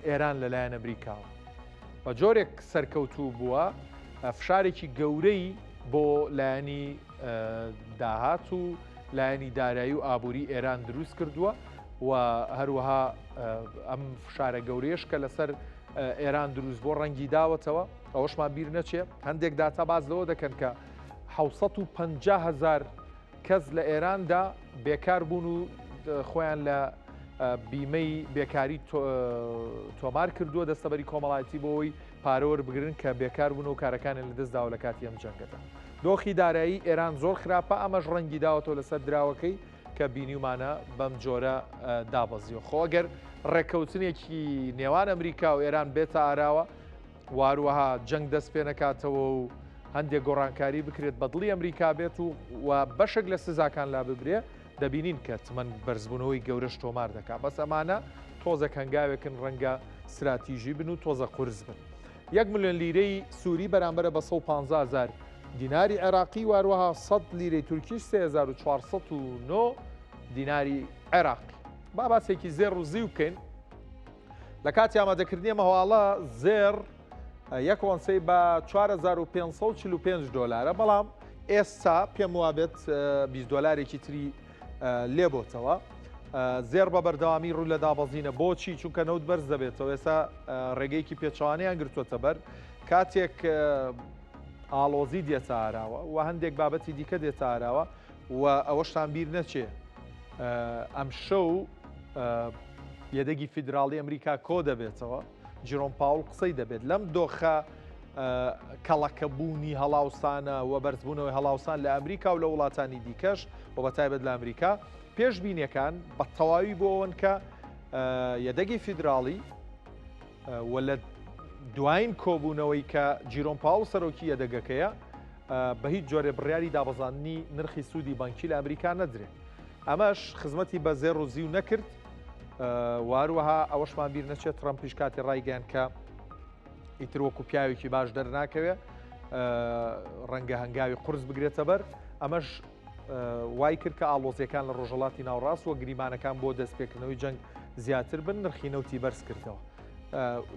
ئێران لەلایەن ئەمریکاوە. بە جۆرێک سەرکەوتوو بووە فشارێکی گەورەی بۆ لایەنی داهات و لایەنی دارایی و ئابووری ئێران دروست کردووە و هەروەها ئەم فشارە گەورەیەش کە لەسەر ئێران دروست بۆ ڕەنگی داوەتەوە ئەوەشمان بیر نەچێ. هەندێک داتا باز لەوە دەکەن کە 750,000 کەس لە ئێراندا بێکار بوون و خۆیان لە بیمەی بێکاری تۆمار کردووە دەستەبەری کۆمەڵایەتی بۆەوەی پارەوە بگرن کە بێکار بوون و کارەکانیان لە دەستداوە لە کاتی ئەم جەنگەدا. دۆخی دارایی ئێران زۆر خراپە، ئەمەش ڕەنگی داوەتەوە لەسەر دراوەکەی کە بینیومانە بەم جۆرە دابەزیەوە. خۆگەر ڕێککەوتنێکی نێوان ئەمریکا و ئێران بێتە ئاراوە واروەها جەنگ دەست پێ نەکاتەوە و هەندێک گۆڕانکاری بکرێت بەدڵی ئەمریکا بێت و بەشێک لە سزاکان لا ببرێ دەبینین کە تمەن بەرزبوونەوەی گەورەش تۆمار دەکات. بەس ئەمانە تۆزە هەنگاوێکن ڕەنگە استراتیژی بن و تۆزە قورس بن. 1 ملیۆن لیرەی سووری بەرامبەرە بە 115,000 دیناری عێراقی، واروەها 100 لیرەی تورکیش 3409 دیناری عێراقی. با باسێکی زێر و زی بکەین لە کاتی ئامادەکردنی مەواڵە زێر یەک ئۆنسەی بە 4545 دۆلارە، بەڵام ئێستا پێم وابێت 20 دۆلارێکی تری لێبۆتەوە. زێر بە بەردەوامی ڕوو لە دابەزینە بۆچی چونکە نەوت بەرز دەبێتەوە. ئێستا ڕێگەیەکی پێچوانیان گرتووەتە بەر کاتێک ئاڵۆزی دێتە ئاراوە و هەندێک بابەتی دیکە دێتە ئاراوە و ئەوەشتان بیر نەچێ ئەم شەو یەدەگی فیدراڵی ئەمریکا کۆ دەبێتەوە، جیرۆم پاول قسەی دەبێت لەم دۆخە کەڵەکەبوونی هەڵاوسانە و بەرزبوونەوەی هەڵاوسان لە ئەمریکا و لە وڵاتانی دیکەش و بەتایبەت لە ئەمریکا پێشبینیەکان بە تەواوی بۆەوەن کە یەدەگی فیدراڵی و لە دوایین کۆبوونەوەی کە جیرۆن پاوڵ سەرۆکی یەدەگەکەیە بە هیچ جۆرە بڕیاری دابەزاندنی نرخی سوودی بانکی لە ئەمریکا نەدرێت. ئەمەش خزمەتی بە زێڕ و زیو نەکرد واروەها ئەوەشمان بیر نەچێت ترەمپیش کاتی ڕایگەیان کە ئیتر وەکو پیاوێکی باش دەرناکەوێ ڕەنگە هەنگاوی قورس بگرێتە بەر ئەمەش وای کرد کە ئاڵۆزیەکان لە ڕۆژەڵاتی ناوڕاست و گریمانەکان بۆ دەستپێکردنەوەی جەنگ زیاتر بن نرخی نەوتی بەرز کردەوە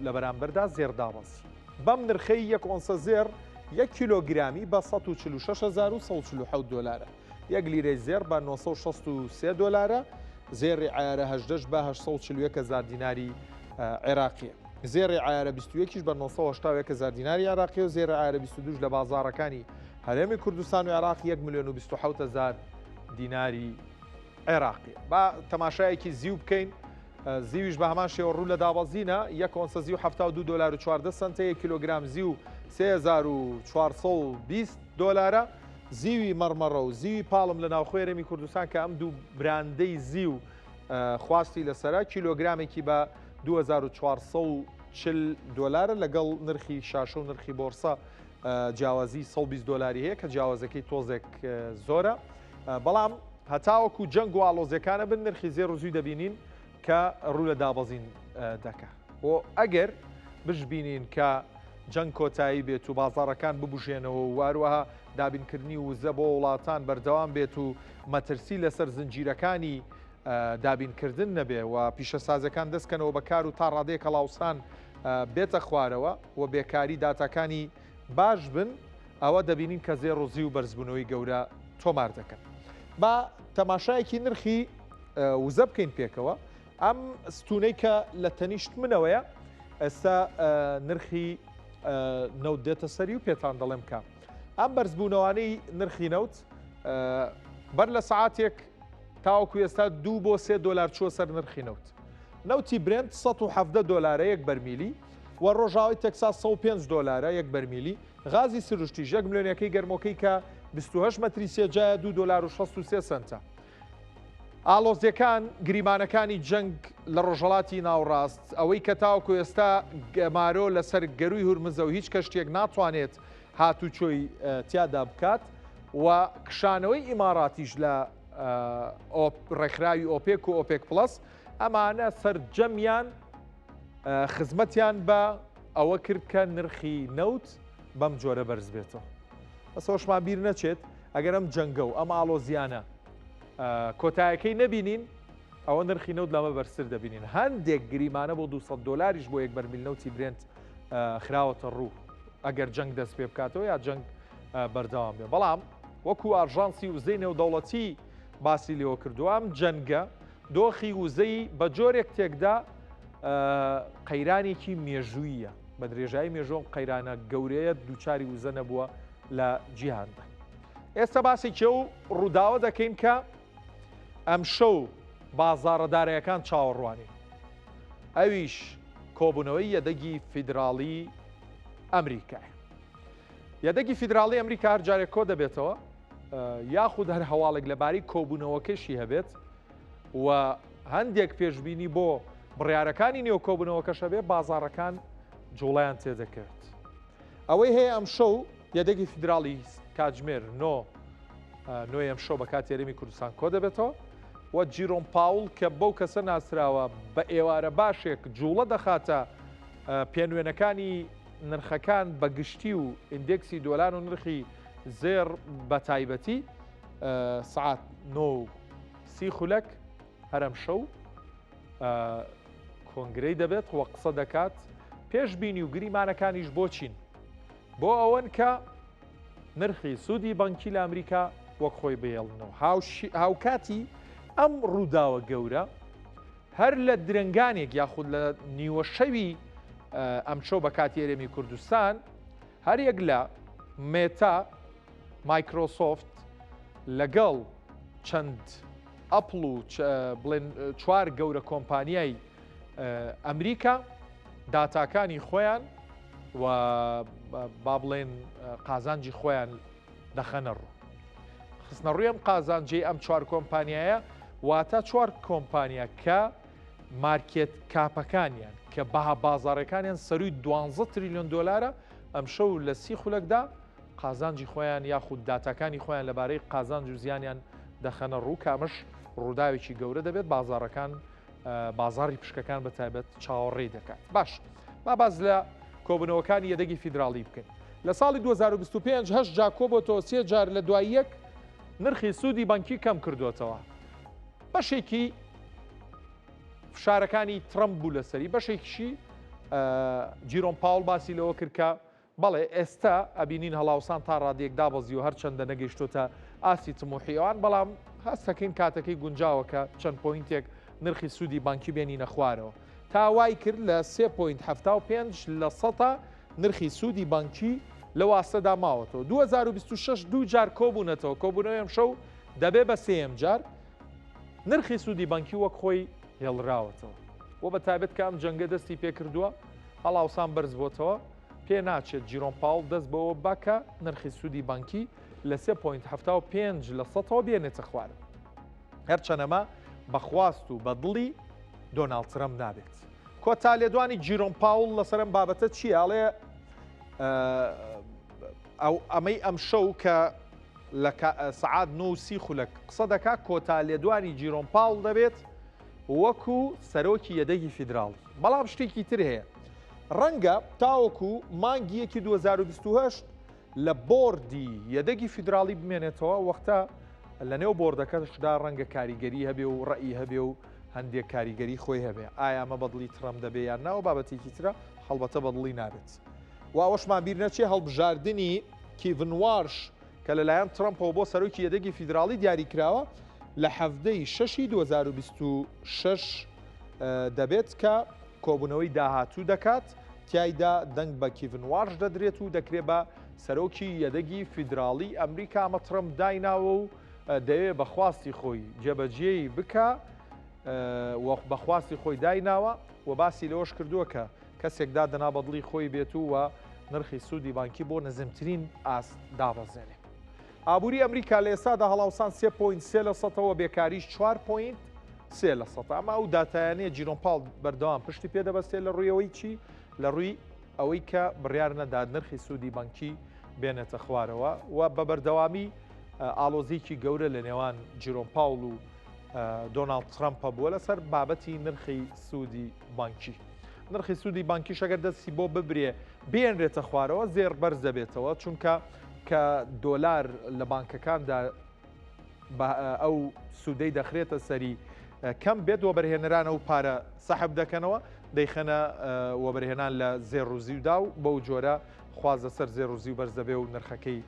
لە بەرامبەردا زێردابەسی بەم نرخەی یەک ئۆنسە زێر 1 کیلۆگرامی بە 146,147 دۆلارە، 1 لیرەی زێر بە 963 دۆلارە، زێڕی عیارە 18 بە 841,000 دیناری عێراقیە، زێڕی عیارە 21 بە 981,000 دیناری عێراقی و زێڕی عیارە 22 لە بازاڕەکانی هەرێمی کوردستان و عێراق 1,027,000 دیناری عێراقیە. با تەماشایەکی زیو بکەین، زیویش بە هەمان شێوە ڕوو لە دابەزینە 1 ئۆنسە زیو 72 دلار و 14 سنتە، 1 کیلۆگرام زیو 3,420 دۆلارە. زیوی مەرمەڕە و زیوی پاڵم لە ناوخۆی هەرێمی کوردستان کە ئەم دوو براندەی زیو خواستی لەسەرە کیلۆگرامێکی بە 2,440 دۆلارە لەگەڵ نرخی شاشە و نرخی بۆرسە جیاوازی 120 دۆلاری هەیە کە جیاوازەکەی تۆزێک زۆرە. بەڵام هەتاوەکو جەنگ و ئاڵۆزیەکانە بن نرخی زێڕ و زووی دەبینین کە ڕوو لە دابەزین دەکات. و ئەگەر بشبینین کە جەنگ کۆتایی بێت و بازاڕەکان ببوژێنەوە و واروەها دابینکردنی وزە بۆ وڵاتان بەردەوام بێت و مەترسی لەسەر زنجیرەکانی دابینکردن نەبێ و پیشەسازەکان دەستکەنەوە بە کار و تا ڕادەیە کەڵاوسان بێتە خوارەوە و بێکاری داتاکانی باش بن، ئەوە دەبینین کە زێڕ و زیو و بەرزبوونەوەی گەورە تۆمار دەکەن. با تەماشایەکی نرخی وزە بکەین پێکەوە. ئەم ستونەی کە لە تەنیشت منەوەیە ئێستا نرخی نەوت دێتە سەری و پێتان دەڵێم کە ئەم بەرزبوونەوانەی نرخی نەوت بەر لە سعاتێک تاوەکو ئێستا 2 بۆ 3 دۆلار چوە سەر نرخی نەوت. نەوتی برنت 170 دۆلارە یەک بەرمیلی و ڕۆژاوی تەکساس 105 دۆلارە یەک بەرمیلی. غازی سروشتیش 1 ملیۆنەکەی گەرمۆکەی کە 28 مەتری سێجایە 2 دلار و 63 سنتە. ئاڵۆزیەکان گریمانەکانی جەنگ لە ڕۆژەڵاتی ناوڕاست ئەوەی کە تاوەکو ئێستا گەمارۆ لەسەر گەروی هورمزە و هیچ کەشتێک ناتوانێت هاتوچۆی تیادا بکات و کشانەوەی ئیماراتیش لە ڕێکخراوی ئۆپێک و ئۆپێک پلس ئەمانە سەرجەمیان خزمەتیان بە ئەوە کرد کە نرخی نەوت بەم جۆرە بەرز بێتەوە. بەسەوەشمان بیر نەچێت ئەگەر ئەم جەنگە و ئەم ئاڵۆزیانە کۆتایەکەی نەبینین ئەوە نرخی نەوت لەمە بەرزتر دەبینین. هەندێک گریمانە بۆ 200 دلاریش بۆ 1 بەرمیل نەوتی برنت خراوەتە ڕوو ئەگەر جەنگ دەست پێ بکاتەوە یا جەنگ بەردەوام بێ. بەڵام وەکو ئاژانسی وزەی نێودەوڵەتی باسی لێوە کردووە ئەم جەنگە دۆخی وزەی بە جۆرێک تێکدا قەیرانێکی مێژوویە بە درێژایی مێژۆم قەیرانە گەورەیە دووچاری وزە نەبووە لە جیهاندا. ئێستا باسێکی و ڕووداوە دەکەین کە ئەم شەو بازاڕەدارەکان چاوەڕوانی ئەویش کۆبوونەوەی یەدەگی فیدراڵی ئەمریکای. یەدەگی فیدراڵی ئەمریکا هەر جارێک کۆ دەبێتەوە یاخود هەر هەواڵێک لەباری کۆبوونەوەکەشی هەبێت و هەندێک پێشبینی بۆ بڕیارەکانی نێو کۆبوونەوەکەشە بێ بازاڕەکان جوڵیان تێدەکەوێت. ئەوەی هەیە ئەم شەو یەدەگی فیدراڵی کاتژمێر 9 ئەم شەو بە کاتی هەرێمی کوردستان کۆ دەبێتەوە و جیرۆن پاوڵ کە بەو کەسە ناسراوە بە ئێوارە باشێک جوڵە دەخاتە پێنوێنەکانی نرخەکان بە گشتی و ئیندێکسی دۆلار و نرخی زێر بە تایبەتی سعات 9:30 خولەک هەرم شەو کۆنگرەی دەبێت وە قسە دەکات پێشبینی و گریمانەکانیش بۆ چین بۆ ئەوەن کە نرخی سوودی بانکی لە ئەمریکا وەک خۆی بێڵنەوە. هاوکاتی ئەم ڕووداوە گەورە هەر لە درنگانێک یاخود لە نیوە شەوی ئەم شەو بە کاتی هەرێمی کوردستان هەر یەک لە مێتا مایکرۆسۆفت لەگەڵ چەند ئەپڵ و بڵێن 4 گەورە کۆمپانیای ئەمریکا داتاکانی خۆیان و با بڵێن قازانجی خۆیان دەخەنە ڕوو خستنە ڕووی ئەم قازانجی ئەم چوار کۆمپانیایە واتە چوار کۆمپانیا کە مارکێت کاپەکانیان کە بەها بازاڕەکانیان سەروی 12 تریلیۆن دۆلارە ئەم شەو لە سی خولەکدا قازانجی خۆیان یاخود داتاکانی خۆیان لەبارەی قازانج و زیانیان دەخەنە ڕوو کامش ڕووداوێکی گەورە دەبێت بازاڕەکان بازاری پشکەکان بە تایبەت چاوەڕێ دەکات باش با باز لە کۆبنەوەکانی یەدەگی فیدراڵی بکەین لە ساڵی 2025 هەشت جا کۆبەوە سێ جار لە دوای یەک نرخی سوودی بانکی کەم کردوتەوە بەشێکی فشارەکانی ترەمپ بوو لەسەری بەشێکیشی جیرۆم پاول باسی لەوە کرد کە بەڵێ ئێستا ئەبینین هەڵاوسان تا ڕادێک دابەزی و هەر چەندە نەگەیشتۆتە ئاسی تموحیەوان بەڵام هەستەکەین کاتەکەی گونجاوەکە چەند پۆینتێک نرخی سوودی بانکی بێنینە خوارەوە تا وای کرد لە 3.75 لە سەتا نرخی سوودی بانکی لە واستەدا ماوەتەوە 2026 دوو جار کۆبوونەتەوە کۆبوونەوەی ئەم شەو دەبێ بە سێم جار نرخی سوودی بانکی وەک خۆی هێڵراوەتەوە و بە تایبەت کە ئەم جەنگە دەستی پێکردووە هەڵاوسان بەرز بۆتەوە پێ ناچێت جیرۆم پاول دەست بەوە باکە نرخی سوودی بانکی لە 3.75 لە سەتەوە بێنێتە خوارە هەرچەنەما بەخواست و بە دڵی دۆناڵد ترەمپ نابێت کۆتا لێدوانی جیرۆم پاول لەسەر ئەم بابەتە چیاڵێ ئەو ئەمەی ئەم شەو کە لە سعات 9 خولەک قسە دەکات کۆتا لێدوانی جیرۆم پاول دەبێت وەکو سەرۆکی یەدەگی فیدراڵی بەڵام شتێکی تر هەیە ڕەنگە تاوەکو مانگیەکی 2028 لە بۆردی یەدەگی فیدراڵی بمێنێتەوە وەختە لە نێو بۆردەکەشدا ڕەنگە کاریگەری هەبێ و ڕەئی هەبێ و هەندێک کاریگەری خۆی هەبێ ئایا ئەمە بەدڵی ترەمپ دەبێ یان ناوە بابەتێکی ترە هەڵبەتە بەدڵی نابێت و ئەوەشمان بیر نەچێ هەڵبژاردننی کیڤن وارش کە لەلایەن ترەمپەوە بۆ سەرۆکی یەدەگی فیدراڵی دیاری کراوە لە هەفتەی 6 2026 دەبێت کە کۆبوونەوەی داهاتوو دەکات تایدا دەنگ بە کیڤن وارش دەدرێت و دەکرێت بە سەرۆکی یەدەگی فیدراڵی ئەمریکا ئەمە ترەمپ دایناوە و دەوێت بەخواستی خۆی جێبەجێی بکە بەخواستی خۆی دایناوە و باسی لەوەش کردووە کە کەسێکدا دەنا بەدڵی خۆی بێت و نرخی سوودی بانکی بۆ نەزمترین ئاست دابەزێنێ ئابووری ئەمریکا لە ئێستادا هەڵاوسان 3.3 لە سەتەوە بێکاریش 4.3 لە سەتا ئەمە ئەو داتایانەیە جیرۆم پاول بەردەوام پشتی پێدەبەستێت لە ڕوویەوەی چی لە ڕووی ئەوەی کە بڕیار نەداد نرخی سوودی بانکی بێنێتە خوارەوە و بە بەردەوامی ئالۆزیکی گەورە لە نێوان جیرۆم پاول و دۆناڵد ترەمپە بووە لەسەر بابەتی نرخی سوودی بانکی نرخی سوودی بانکی شەگەر دەستی بۆ ببرێ بێنرێتە خوارەوە زێر بەرز دەبێتەوە چونکە کە دۆلار لە بانکەکاندا ئەو سوودەی دەخرێتە سەری کەم بێت وەبەرهێنەرانە و پارە سەحب دەکەنەوە دەیخەنە وەبەرهێنان لە زێڕوزیودا و بەو جۆرە خوازە سەر زێڕوزی و بەرز دەبێ و نرخەکەی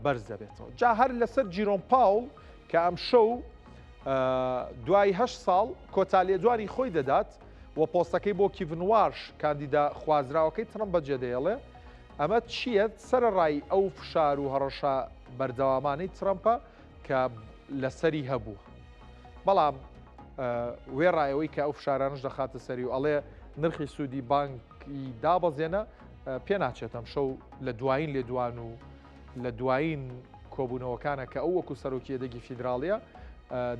بەرز دەبێتەوە جا هەر لەسەر جیرۆم پاول کە ئەم شەو دوای 8 ساڵ کۆتا لێدوانی خۆی دەدات و پۆستەکەی بۆ کیڤن وارش کاندیدا خوازراوەکەی ترەمپ بەجێدەیەڵێ ئەمە چییە سەرڕای ئەو فشار و هەڕەشە بەردەوامانەی ترەمپە کە لەسەری هەبووە بەڵام وێڕایەوەی کە ئەو فشارانش دەخاتە سەری و ئەڵێ نرخی سوودی بانکی دابەزێنە پێ ناچێت ئەم شەو لە دوایین لێدوان و لە دوایین کۆبوونەوەکانە کە ئەو وەکو سەرۆکی یەدەگی فیدراڵیە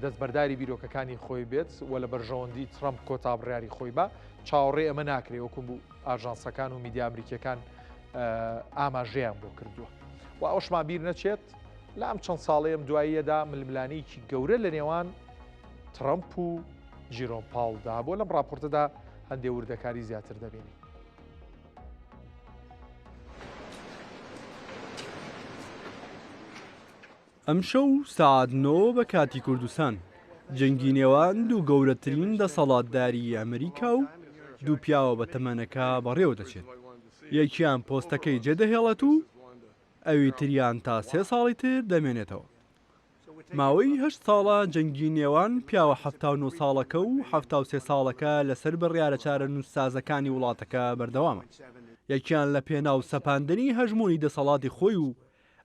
دەستبەرداری بیرۆکەکانی خۆی بێت و لە بەرژەوەندی ترەمپ کۆتا بڕیاری خۆی بە چاوەڕێ ئەمە ناکرێت وەکو ئاژانسەکان و میدیا ئەمریکیەکان ئاماژەیان بۆ کردووە و ئەوشمان بیر نەچێت لە ئەم چەند ساڵەیەم دواییەدا ململانەیەکی گەورە لە نێوان ترەمپ و جیرۆم پاولدا بۆ لەم راپۆرتەدا هەندێک وردەکاری زیاتر دەبینی ئەم شەو سعات 9 بە کاتی کوردستان جەنگی نێوان دوو گەورەترین دەسەڵاتداری ئەمریکا و دوو پیاوە بە تەمەنەکە بەڕێوە دەچێت یەکیان پۆستەکەی جێدەهێڵێت و ئەوی تریان تا 3 ساڵی تر دەمێنێتەوە ماوەی 8 ساڵە جەنگی نێوان پیاوە 79 ساڵەکە و 73 ساڵەکە لەسەر بڕیارە چارە نووسسازەکانی وڵاتەکە بەردەوامە یەکیان لە پێناو سەپاندنی هەژمونی دەسەڵاتی خۆی و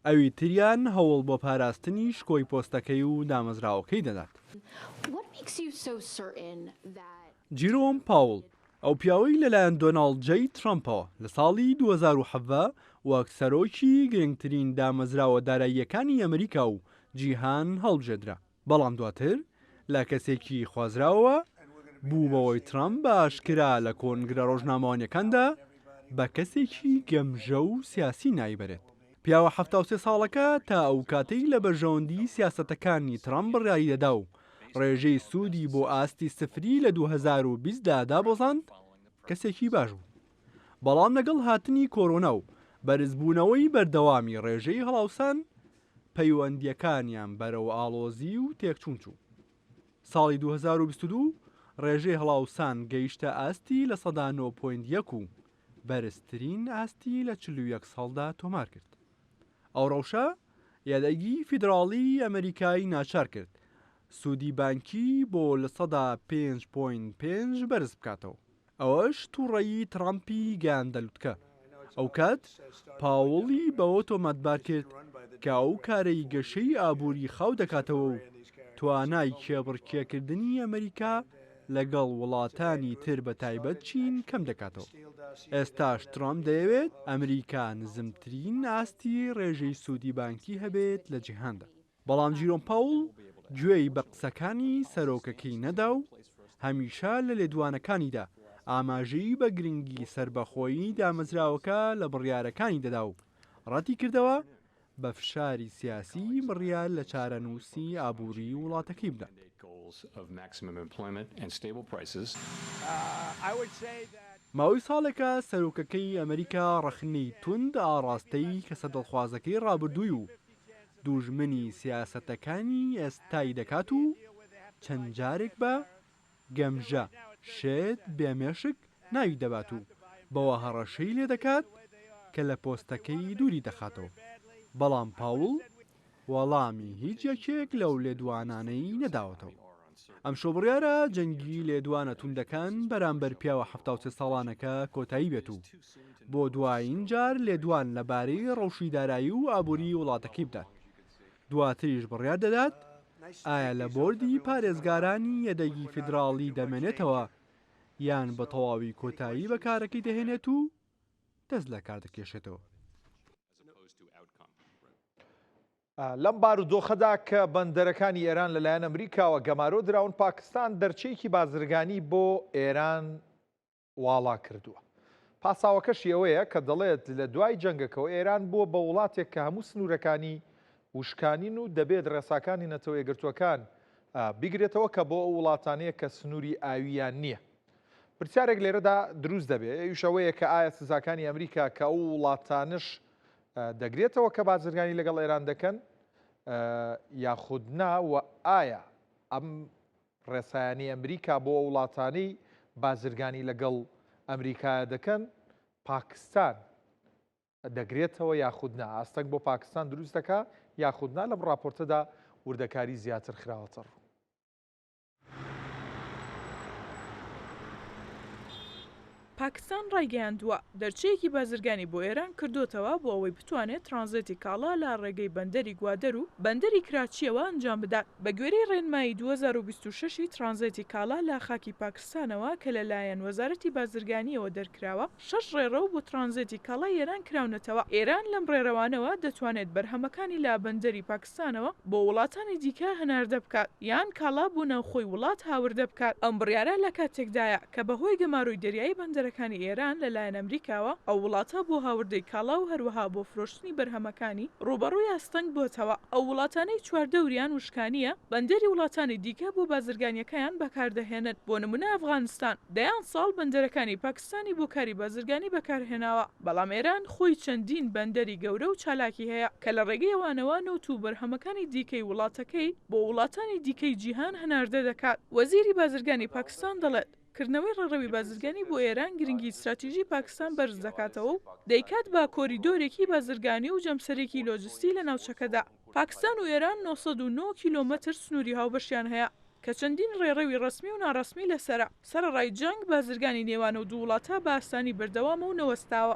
ئەوی تریان هەوڵ بۆ پاراستنی شکۆی پۆستەکەی و دامەزراوەکەی دەدات جیرۆم پاول ئەو پیاوەی لەلایەن دۆناڵد جەی ترامپەوە لە ساڵی 2017 وەک سەرۆکی گرنگترین دامەزراوە داراییەکانی ئەمریکا و جیهان هەڵبژێدرا، بەڵام دواتر لە کەسێکی خوازراوە بوو بەوەی ترامپ بە ئاشکرا لە کۆنگرە ڕۆژنامەوانیەکاندا بە کەسێکی گەمژە و سیاسی نایبەرێت. پیاوە 73 ساڵەکە تا ئەو کاتەی لە بەرژەوەندی سیاسەتەکانی ترامپ بڕیایی دەدا و ڕێژەی سوودی بۆ ئاستی سفری لە 2020دا دابۆزاند، کەسێکی باش بوو. بەڵام لەگەڵ هاتنی کۆرۆنا و بەرزبوونەوەی بەردەوامی ڕێژەی هەڵاوسان پەیوەندیەکانیان بەرەو ئاڵۆزی و تێکچوون چوو. ساڵی 2022 ڕێژەی هەڵاوسان گەیشتە ئاستی لە 9.1 و بەرزترین ئاستی لە 41 ساڵدا تۆمار کرد. ئەو ڕەوشە یادەگی فیدراڵی ئەمریکایی ناچار کرد سوودی بانکی بۆ لە 5.5 بەرز بکاتەوە. ئەوەش تووڕەیی ترامپی گەیاندەلووتکە. ئەو کات پاوڵی بەوە تۆمەتبار کرد کە ئەو کارەی گەشەی ئابووری خاو دەکاتەوە و توانای کێبڕکێکردنی ئەمریکا لەگەڵ وڵاتانی تر بە تایبەت چین کەم دەکاتەوە. ئێستاش ترامپ دەیەوێت ئەمریکا نزمترین ئاستی ڕێژەی سوودی بانکی هەبێت لە جیهاندا. بەڵام جیرۆم پاوڵ گوێی بە قسەکانی سەرۆکەکەی نەدا و هەمیشە لە لێدوانەکانیدا ئاماژەی بە گرنگی سربەخۆیی دامەزراوەکە لە بڕیارەکانی دەدا و ڕەتی کردەوە بە فشاری سیاسی بڕیار لە چارەنووسی ئابووری وڵاتەکەی بدات. ماوەی ساڵێکە سەرۆکەکەی ئەمریکا ڕەخنەی توند ئاڕاستەی کە سەردەڵخوازەکەی ڕابردووی و دوژمنی سیاسەتەکانی ئێستای دەکات و چەند جارێک بە گەمژە شێت بێمێشک ناوی دەبات و بەوە هەڕەشەی لێ دەکات کە لە پۆستەکەی دووری دەخاتەوە. بەڵام پاوڵ وەڵامی هیچ یەکێک لەو لێدوانانەی نەداوەتەوە. ئەم شۆبڕیارە جەنگی لێدوانە توندەکان بەرامبەر پیاوە 73 ساڵانەکە کۆتایی بێت و بۆ دوایین جار لێدوان لەبارەی ڕەوشی دارایی و ئابووری وڵاتەکەی بدات. دواتریش بڕیار دەدات ئایا لە بۆردی پارێزگارانی یەدەگی فیدراڵی دەمێنێتەوە یان بە تەواوی کۆتایی بە کارەکەی دەهێنێت و دەست لە کار دەکێشێتەوە. لەم بارودۆخەدا کە بەندەرەکانی ئێران لەلایەن ئەمریکاوە گەمارۆ دراون، پاکستان دەرچەیەکی بازرگانی بۆ ئێران واڵا کردووە. پاساوەکەشی ئەوەیە کە دەڵێت لە دوای جەنگەکەەوە ئێران بووە بە وڵاتێک کە هەموو سنوورەکانی وشکانین و دەبێت ڕێساکانی نەتەوە یەکگرتووەکان بیگرێتەوە کە بۆ ئەو وڵاتانەیە کە سنووری ئاویان نییە. پرسیارێک لێرەدا دروست دەبێت، ئەویشەوەیە کە ئایا سزاکانی ئەمریکا کە ئەو وڵاتانش دەگرێتەوە کە بازرگانی لەگەڵ ئێران دەکەن یاخودنا، و ئایا ئەم ڕێسایانی ئەمریکا بۆ وڵاتانەی بازرگانی لەگەڵ ئەمریکا دەکەن پاکستان دەگرێتەوە یاخودنا. ئاستەنگ بۆ پاکستان دروست دەکات یاخودنا لەم راپۆرتەدا وردەکاری زیاتر خراوەتر. پاکستان ڕایگەیاندووە دەرچەیەکی بازرگانی بۆ ئێران کردوتەوە بۆ ئەوەی بتوانێت ترانزیتی کاڵا لە ڕێگەی بەندەری گوادەر و بەندەری کراچیەوە ئەنجام بدات. بە گوێرەی ڕێنمایی 2026 ترانزیتی کاڵا لە خاکی پاکستانەوە کە لەلایەن وەزارەتی بازرگانیەوە دەرکراوە 6 ڕێڕەو بۆ ترانزیتی کاڵا ئێران کراونەتەوە. ئێران لەم ڕێڕەوانەوە دەتوانێت بەرهەمەکانی لا بەندەری پاکستانەوە بۆ وڵاتانی دیکە هەناردە بکات یان کاڵا بۆ ناوخۆی وڵات هاوردە بکات. ئەم بڕیارە لە کاتێکدایە کە بەهۆی گەماروی دەریایی بەندەرەکانی ئێران لەلایەن ئەمریکاوە ئەو وڵاتە بۆ هاوردەی کاڵا و هەروەها بۆ فرۆشتنی بەرهەمەکانی ڕوبەڕووی ئاستەنگ بۆتەوە. ئەو وڵاتانەی چواردەوریان وشکانیە بەندەری وڵاتانی دیکە بۆ بازرگانیەکەیان بەکاردەهێنن. بۆ نمونە ئەفغانستان دەیان ساڵ بەندەرەکانی پاکستانی بۆ کاری بازرگانی بەکارهێناوە، بەڵام ئێران خۆی چەندین بەندەری گەورە و چالاکی هەیە کە لە ڕێگەی ئەوانەوە نەوت و بەرهەمەکانی دیکەی وڵاتەکەی بۆ وڵاتانی دیکەی جیهان هەناردە دەکات. وەزیری بازرگانی پاکستان دەڵێت کردنەوەی ڕێڕەوی بازرگانی بۆ ئێران گرنگی استراتیژی پاکستان بەرز دەکاتەوە و دەیکات بە کۆریدۆرێکی بازرگانی و جەمسەرێکی لۆجستی لە ناوچەکەدا. پاکستان و ئێران 909 کیلۆمەتر سنووری هاوبەشیان هەیە کە چەندین ڕێڕەوی ڕسمی و ناڕسمی لەسرە. سەرڕای جەنگ بازرگانی نێوانە و دوو وڵاتە بە ئاسانی بەردەوامە و نەوەستاوە.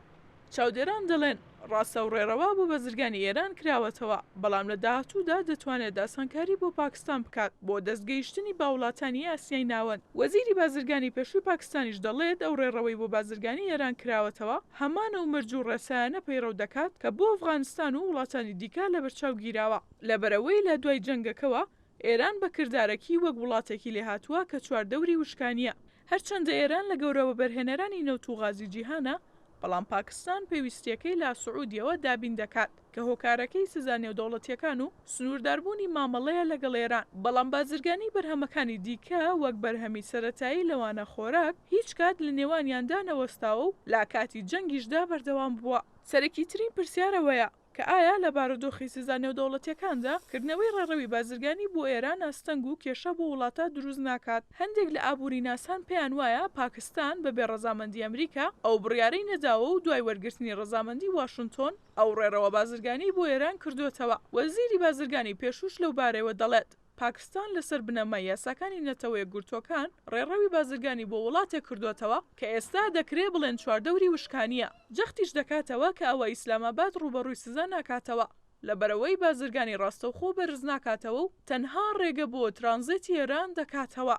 چاودێران دەڵێن ڕاستە و ڕێڕەوا بۆ بەزرگانی ئێران کراوەتەوە بەڵام لە داهاتوودا دەتوانێت داسانکاری بۆ پاکستان بکات بۆ دەستگەیشتنی باوڵاتانی ئاسیای ناوەند. وەزیری بازرگانی پێشووی پاکستانیش دەڵێت ئەو ڕێڕەوەی بۆ بازرگانی ئێران کراوەتەوە هەمانە و مەرج و ڕێسایانە پەیڕەو دەکات کە بۆ ئەفغانستان و وڵاتانی دیکە لە بەرچاو گیراوە لەبەرەوەی لە دوای جەنگەکەوە ئێران بە کردارەکی وەک وڵاتێکی لێهاتووە کە چواردەوری وشکانیە. هەرچەندە ئێران لە گەورەوە بەرهێنەرانی نەوت و غازی جیهانە بەڵام پاکستان پێویستیەکەی لا سعودیەوە دابین دەکات کە هۆکارەکەی سزا نێودەوڵەتیەکان و سنوورداربوونی مامەڵەیە لەگەڵ ئێران. بەڵام بازرگانی بەرهەمەکانی دیکە وەک بەرهەمی سەرەتایی لەوانە خۆراک هیچ کات لە نێوانیاندا نەوەستاوە و لا کاتی جەنگیشدا بەردەوام بووە. سەرەکیترین پرسیارەوەیە کە ئایا لە بارودۆخی سزا نێودەوڵەتیەکاندا کردنەوەی ڕێڕەوی بازرگانی بۆ ئێران ئاستەنگ و کێشە بۆ وڵاتە دروست ناکات. هەندێک لە ئابووری ناسان پێیان وایە پاکستان بەبێ ڕەزامەندی ئەمریکا ئەو بڕیارەی نەداوە و دوای وەرگرتنی ڕەزامەندی واشنگتۆن ئەو ڕێڕەوە بازرگانی بۆ ئێران کردوتەوە. وەزیری بازرگانی پێشوش لەو بارەوە دەڵێت پاکستان لەسەر بنەمای یاساکانی نەتەوەیە گورتۆکان ڕێڕەوی بازرگانی بۆ وڵاتێک کردوتەوە کە ئێستا دەکرێت بڵێن چواردەوری وشکانیە. جەختیش دەکاتەوە کە ئەوە ئیسلاماباد ڕوبەڕووی سزا ناکاتەوە لەبەرەوەی بازرگانی ڕاستەوخۆ بەرز ناکاتەوە و تەنها ڕێگە بۆ ترانزیتی ئێران دەکاتەوە.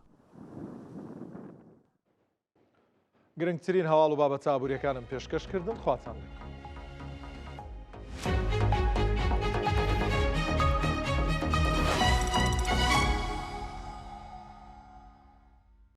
گرنگترین هەواڵ و بابەتە ئابووریەکانم پێشکەش کردن خواتان.